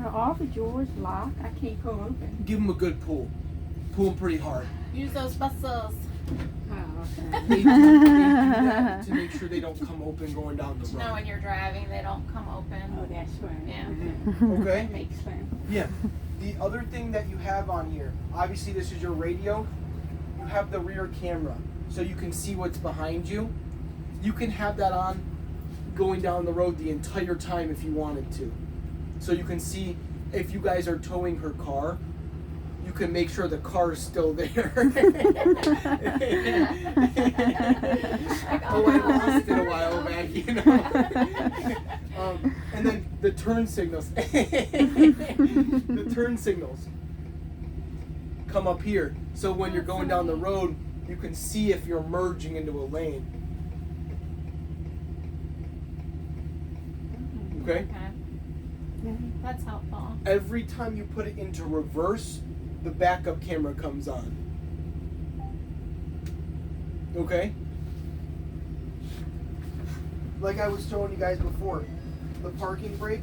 Are all the drawers locked? I can't go open. Give them a good pull. Pull them pretty hard. Use those muscles. Oh, okay. They do that to make sure they don't come open going down the You know road. when you're driving, they don't come open. Oh, that's right. Yeah. Okay? That makes sense. Yeah. The other thing that you have on here, obviously this is your radio. You have the rear camera, so you can see what's behind you. You can have that on going down the road the entire time if you wanted to. So you can see if you guys are towing her car, you can make sure the car is still there. Oh, I lost it a while back, you know. And then the turn signals. The turn signals come up here. So when you're going down the road, you can see if you're merging into a lane. Okay? That's helpful. Every time you put it into reverse, the backup camera comes on. Okay? Like I was showing you guys before, the parking brake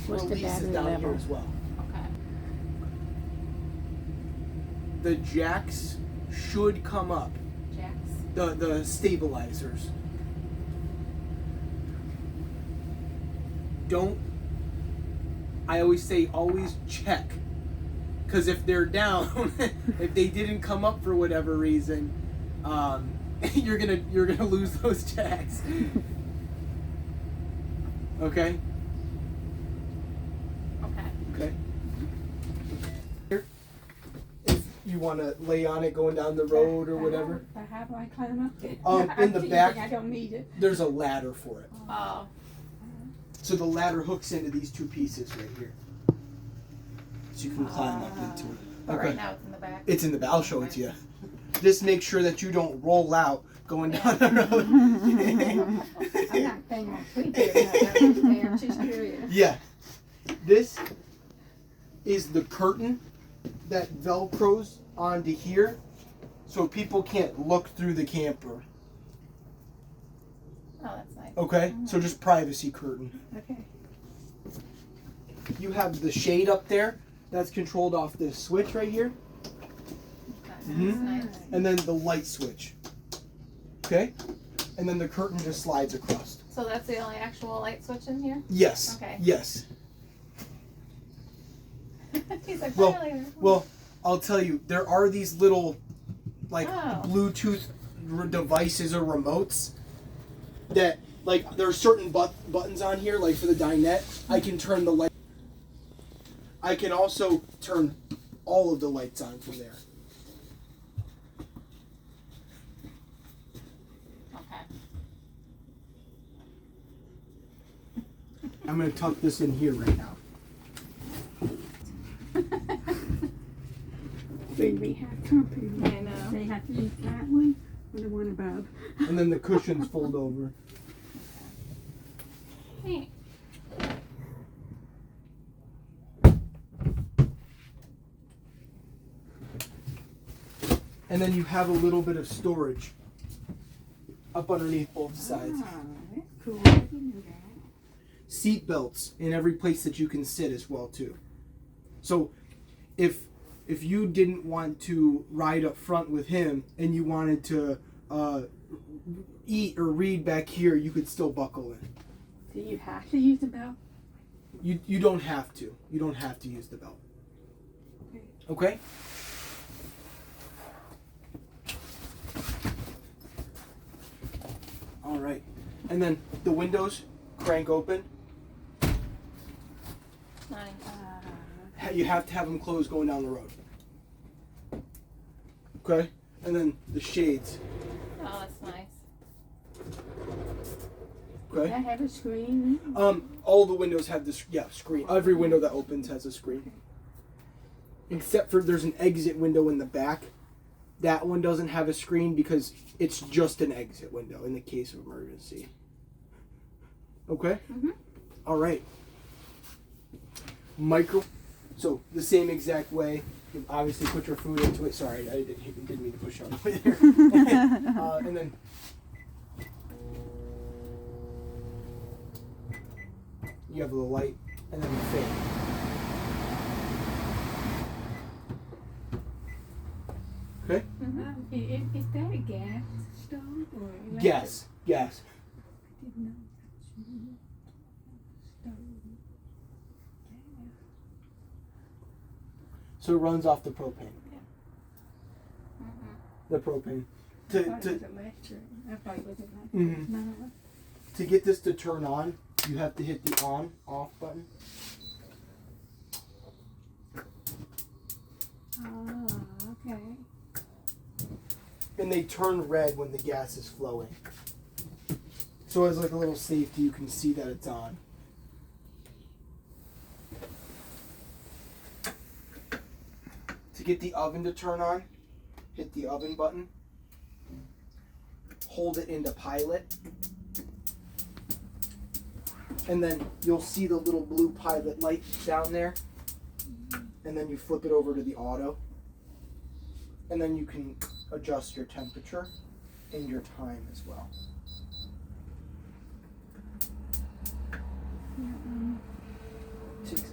What's the releases battery down level? here as well. Okay. The jacks should come up. Jacks. The stabilizers. I always say always check, because if they're down, if they didn't come up for whatever reason, you're gonna lose those jacks. Okay. Okay. Okay. Here, if you want to lay on it going down the road or whatever, But how do I climb up there? in the I'm back- teasing, I don't need it. there's a ladder for it. Oh. So the ladder hooks into these two pieces right here. So you can climb up into it. But right now it's in the back. It's in the back. I'll show it to you. Just make sure that you don't roll out going down the road. I'm not paying my sleep here. I'm just curious. Yeah. This is the curtain that velcros onto here so people can't look through the camper. Oh, that's nice. Okay? So just privacy curtain. Okay. You have the shade up there that's controlled off this switch right here. Okay. Mhm. That's nice. And then the light switch. Okay? And then the curtain just slides across. So that's the only actual light switch in here? Yes. Okay. Yes. He's like, Well- really? Well, I'll tell you, there are these little, like, Oh. Bluetooth devices or remotes that, like, there are certain buttons on here, like for the dinette, I can turn the light. I can also turn all of the lights on from there. Okay. I'm going to tuck this in here right now. When we have company, I know. they have to use that one or the one above. And then the cushions fold over. Hey. And then you have a little bit of storage up underneath both sides. Oh, that's cool. I didn't know that. Seat belts in every place that you can sit as well too. So if you didn't want to ride up front with him and you wanted to eat or read back here, you could still buckle in. Do you have to use the belt? You don't have to. You don't have to use the belt. Okay? All right. And then the windows crank open. Nice. You have to have them closed going down the road. Okay? And then the shades. Oh, that's nice. Does Okay? that have a screen? All the windows have this, screen. Every window that opens has a screen. Except for there's an exit window in the back That one doesn't have a screen because it's just an exit window in the case of emergency. Okay? All right. So the same exact way, you obviously put your food into it. Sorry, I didn't mean to push on over there. And then you have the light and then the fan. Okay? Is that a gas stove or electric? Yes. Yes. I didn't know. Stove. So it runs off the propane. The propane. I thought it was electric. I thought it was electric. Mhm. No. To get this to turn on, you have to hit the on/off button. Oh, okay. And they turn red when the gas is flowing. So as like a little safety, you can see that it's on. To get the oven to turn on, hit the oven button. Hold it into pilot. And then you'll see the little blue pilot light down there. And then you flip it over to the auto. And then you can adjust your temperature and your time as well.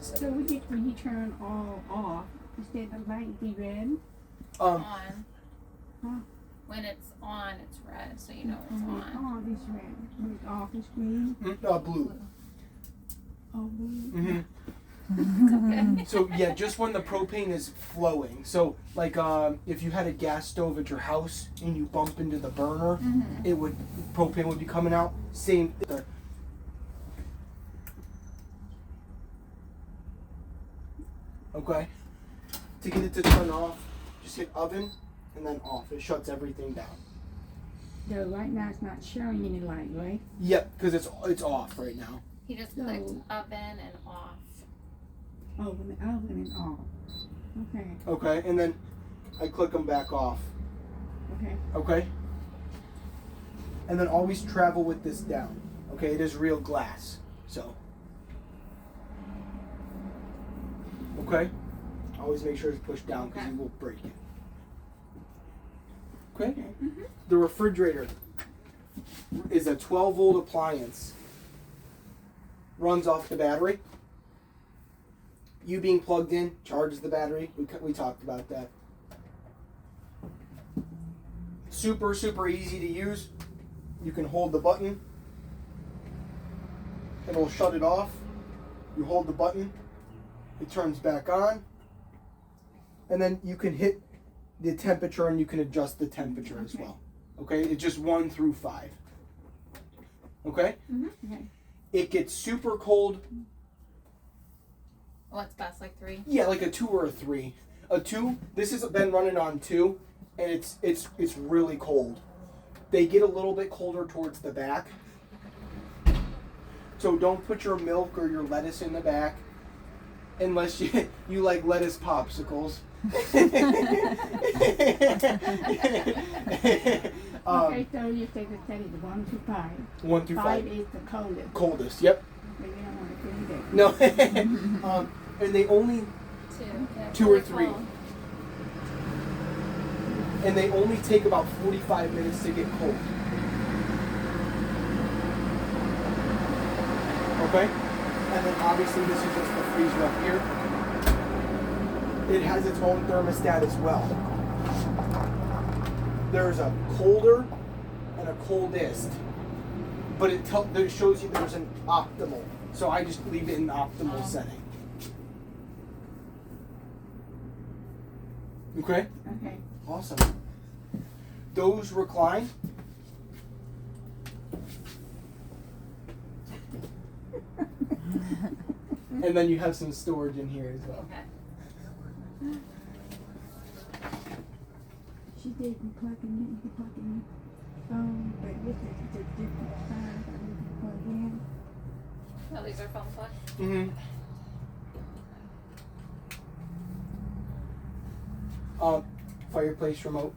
So when you turn all off, instead of light be red? On. Huh? When it's on, it's red, so you know it's When on. it's on, it's red. When it's off, it's green. Blue. Oh, blue. Mm-hmm. Okay. So yeah, just when the propane is flowing. So like if you had a gas stove at your house and you bump into the burner, propane would be coming out. Same thing. Okay. To get it to turn off, just hit oven and then off. It shuts everything down. So right now it's not showing any light, right? Yep, because it's off right now. He just No. clicked oven and off. Oh, when the oven is off. Okay, Okay, and then I click them back off. okay. Okay? And then always travel with this down. Okay, it is real glass. So. Okay? Always make sure it's pushed down because Okay. you will break it. Okay? Mm-hmm. The refrigerator is a 12-volt appliance. Runs off the battery. You being plugged in charges the battery. We talked about that. Super, super easy to use. You can hold the button. It'll shut it off. You hold the button. It turns back on. And then you can hit the temperature and you can adjust the temperature as well. Okay? It's just 1 through 5. Okay? Okay. It gets super cold. What's best, like 3? Yeah, like a 2 or a 3. A 2, this has been running on 2, and it's really cold. They get a little bit colder towards the back. So don't put your milk or your lettuce in the back unless you like lettuce popsicles. Okay, so you say the study the 1 through 5. 1 through 5. 5 is the coldest. Coldest, yep. Okay, you don't want to do that. No. And they only 2. Yeah, 2 or really 3. cold. And they only take about 45 minutes to get cold. Okay? And then obviously this is just the freezer up here. It has its own thermostat as well. There's a colder and a coldest. But it shows you there's an optimal. So I just leave it in the optimal setting. Okay? Okay. Awesome. Those recline. And then you have some storage in here as well. Okay. She didn't plug in the plug-in phone, but this is a different size. I didn't plug in. Oh, these are phone plugs? Mm-hmm. Fireplace remote.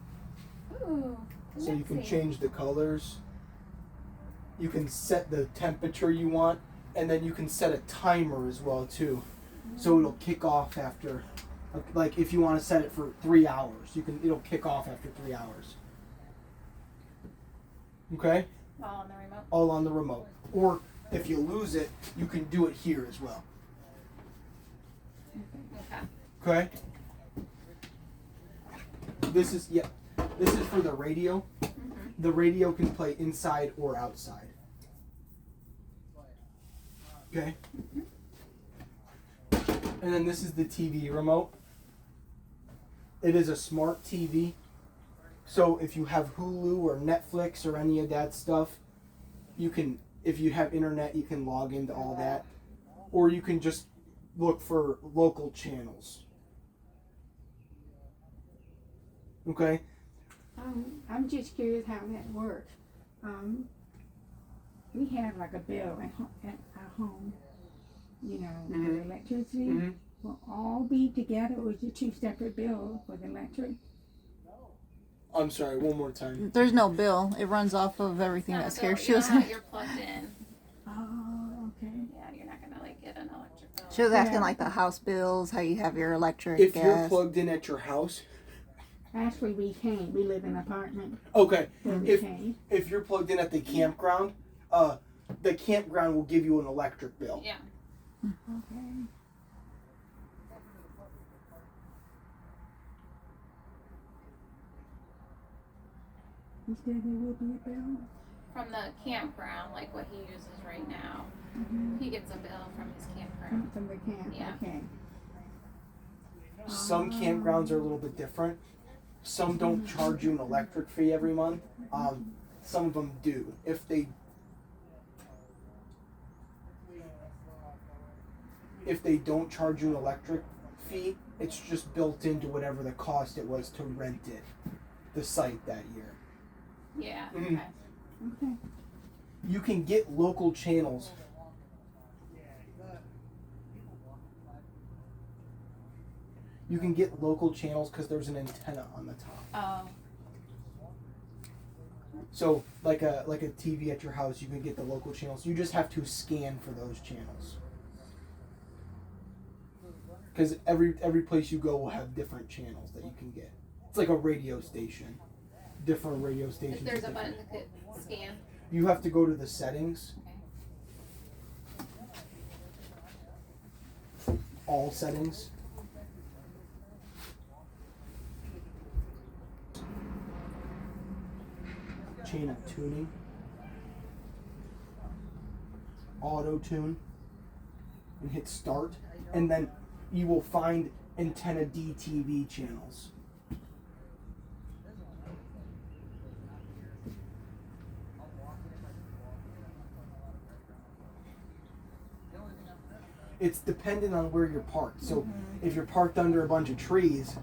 Ooh. So you can fancy. change the colors. You can set the temperature you want, and then you can set a timer as well too. So it'll kick off after, like if you want to set it for 3 hours, it'll kick off after 3 hours. Okay? All on the remote. All on the remote. Or if you lose it, you can do it here as well. Okay. Okay? This is for the radio. The radio can play inside or outside. Okay? And then this is the TV remote. It is a smart TV. So if you have Hulu or Netflix or any of that stuff, you can, if you have internet, you can log into all that. Or you can just look for local channels. Okay? I'm just curious how that works. We have like a bill at our home, you know, the electricity. Will all be together, or is it 2 separate bills for the electric? I'm sorry, one more time. There's no bill. It runs off of everything that's here. She was, You're plugged in. Oh, okay. Yeah, you're not gonna like get an electric bill. she was asking like the house bills, how you have your electric, If gas. you're plugged in at your house, Actually, we can't. We live in an apartment. okay. So we can't. If you're plugged in at the campground, the campground will give you an electric bill. Yeah. Okay. You said there will be a bill? From the campground, like what he uses right now. He gets a bill from his campground. From the camp? Yeah. Okay. Some campgrounds are a little bit different. Some don't charge you an electric fee every month. Some of them do. If they don't charge you an electric fee, it's just built into whatever the cost it was to rent it, the site that year. Yeah. Mhm. Okay. Okay. You can get local channels. You can get local channels because there's an antenna on the top. Oh. So like a TV at your house, you can get the local channels. You just have to scan for those channels. Because every place you go will have different channels that you can get. It's like a radio station. Different radio stations. There's a with button different- that could scan. You have to go to the settings. Okay. All settings. Channel tuning. Auto tune. And hit start. And then you will find antenna DTV channels. It's dependent on where you're parked. So if you're parked under a bunch of trees,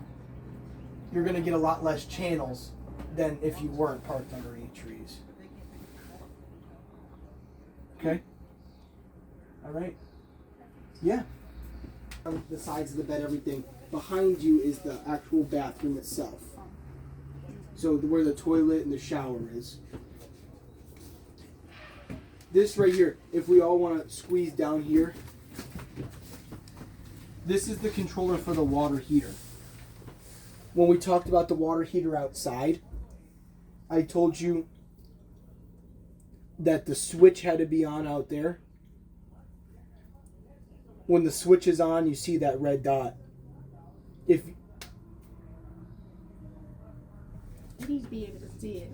you're going to get a lot less channels than if you weren't parked under any trees. Okay? All right? Yeah. On the sides of the bed, everything. Behind you is the actual bathroom itself. So where the toilet and the shower is. This right here, if we all want to squeeze down here, this is the controller for the water heater. When we talked about the water heater outside, I told you that the switch had to be on out there. When the switch is on, you see that red dot. If He'd be able to see it.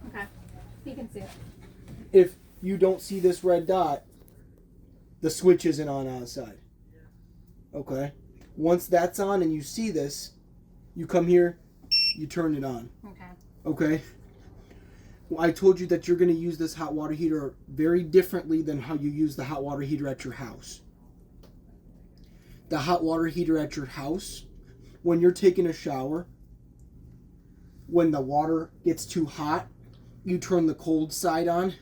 Okay. You can see it. if you don't see this red dot, the switch isn't on outside. Okay? Once that's on and you see this, you come here, you turn it on. Okay. Okay? Well, I told you that you're going to use this hot water heater very differently than how you use the hot water heater at your house. The hot water heater at your house, when you're taking a shower, when the water gets too hot, you turn the cold side on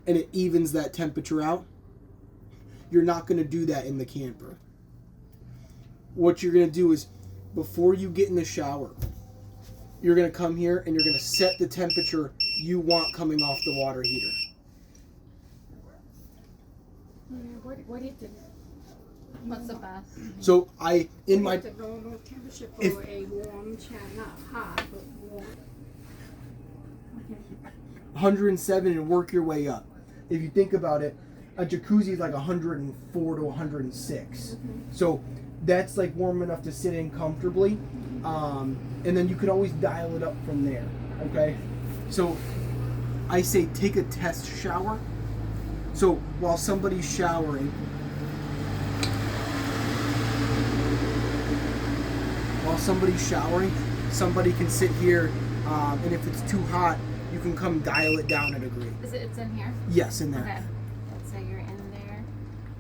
and it evens that temperature out. You're not going to do that in the camper. What you're going to do is, before you get in the shower, you're going to come here and you're going to set the temperature you want coming off the water heater. What is it? What's the best? So in my What's the normal temperature for a warm shower? Not hot, but warm. Okay. 107 and work your way up. If you think about it, a jacuzzi is like 104 to 106. So that's like warm enough to sit in comfortably. And then you can always dial it up from there. Okay? So I say take a test shower. So while somebody's showering, somebody can sit here, and if it's too hot, you can come dial it down a degree. It's in here? Yes, in there. Okay. Let's say you're in there.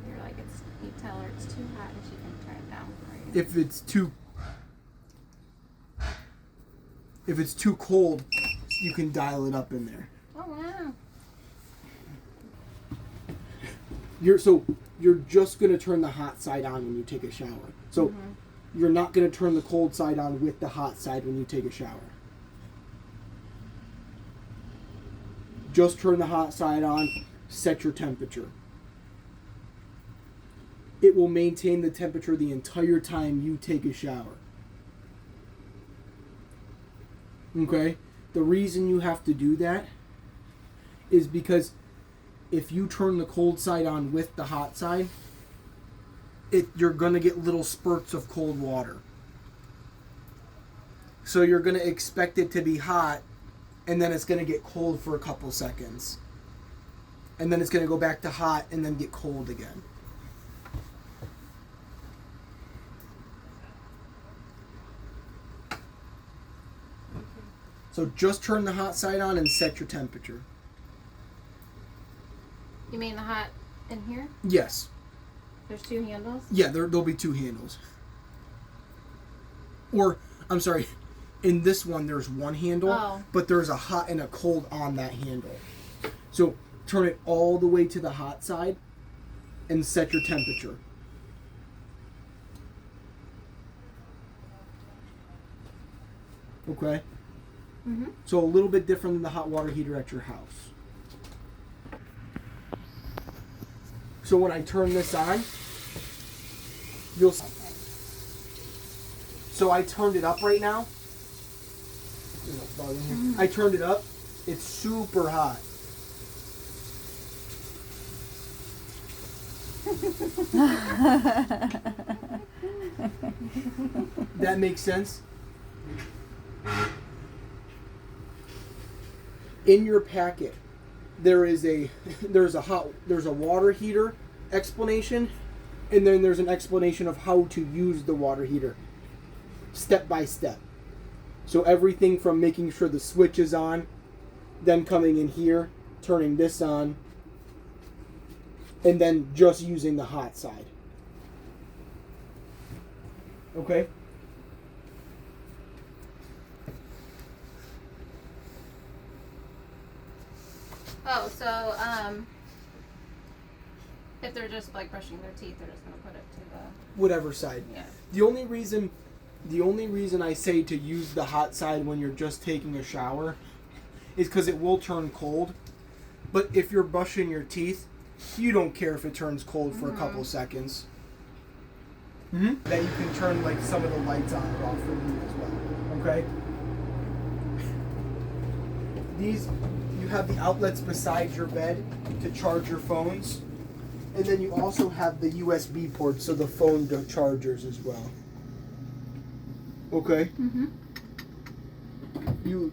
You're like, you tell her it's too hot and she can turn it down for you. If it's too cold, you can dial it up in there. Oh, wow. You're just gonna turn the hot side on when you take a shower. So you're not gonna turn the cold side on with the hot side when you take a shower. Just turn the hot side on, set your temperature. It will maintain the temperature the entire time you take a shower. Okay? The reason you have to do that is because if you turn the cold side on with the hot side, you're going to get little spurts of cold water. So you're going to expect it to be hot, and then it's going to get cold for a couple seconds. And then it's going to go back to hot and then get cold again. So just turn the hot side on and set your temperature. You mean the hot in here? Yes. There's two handles? Yeah, there'll be two handles. Or, I'm sorry, in this one there's one handle, but there's a hot and a cold on that handle. So turn it all the way to the hot side and set your temperature. Okay? So a little bit different than the hot water heater at your house. So when I turn this on, you'll see. So I turned it up right now. I turned it up. It's super hot. That makes sense? In your packet, there's a water heater explanation, and then there's an explanation of how to use the water heater, step by step. So everything from making sure the switch is on, then coming in here, turning this on, and then just using the hot side. Okay? Oh, so, if they're just like brushing their teeth, they're just gonna put it to the Whatever side. Yeah. The only reason I say to use the hot side when you're just taking a shower is because it will turn cold. But if you're brushing your teeth, you don't care if it turns cold for a couple seconds. Then you can turn like some of the lights on or off for you as well. Okay? You have the outlets beside your bed to charge your phones. And then you also have the USB ports, so the phone chargers as well. Okay? You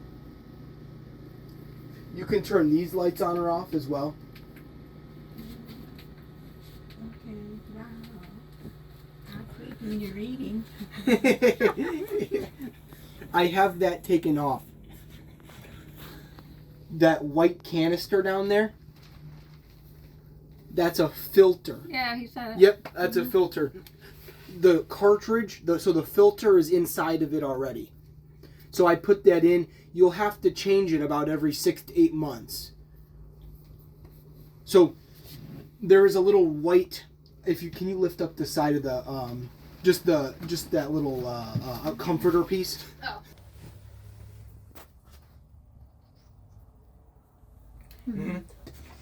can turn these lights on or off as well. Okay, wow. I'll quit when you're reading. I have that taken off. That white canister down there, that's a filter. Yeah, he said it. Yep, that's a filter. The cartridge, so the filter is inside of it already. So I put that in. You'll have to change it about every 6 to 8 months. So there is a little white. Can you lift up the side of the just that little comforter piece? Oh. Mm-hmm.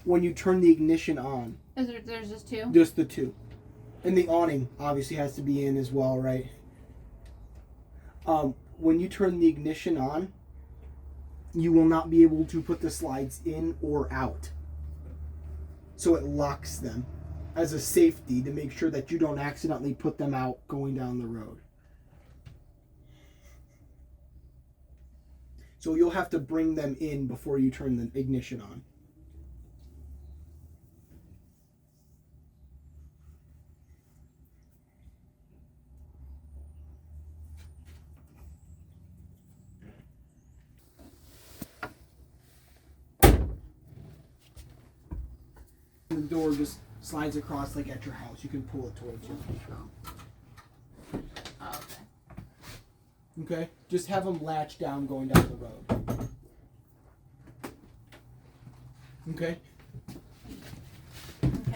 When you turn the ignition on. There's just two? Just the two. And the awning obviously has to be in as well, right? When you turn the ignition on, you will not be able to put the slides in or out. So it locks them as a safety to make sure that you don't accidentally put them out going down the road. So you'll have to bring them in before you turn the ignition on. The door just slides across like at your house. You can pull it towards you. Oh, okay. Okay? Just have them latch down going down the road. Okay?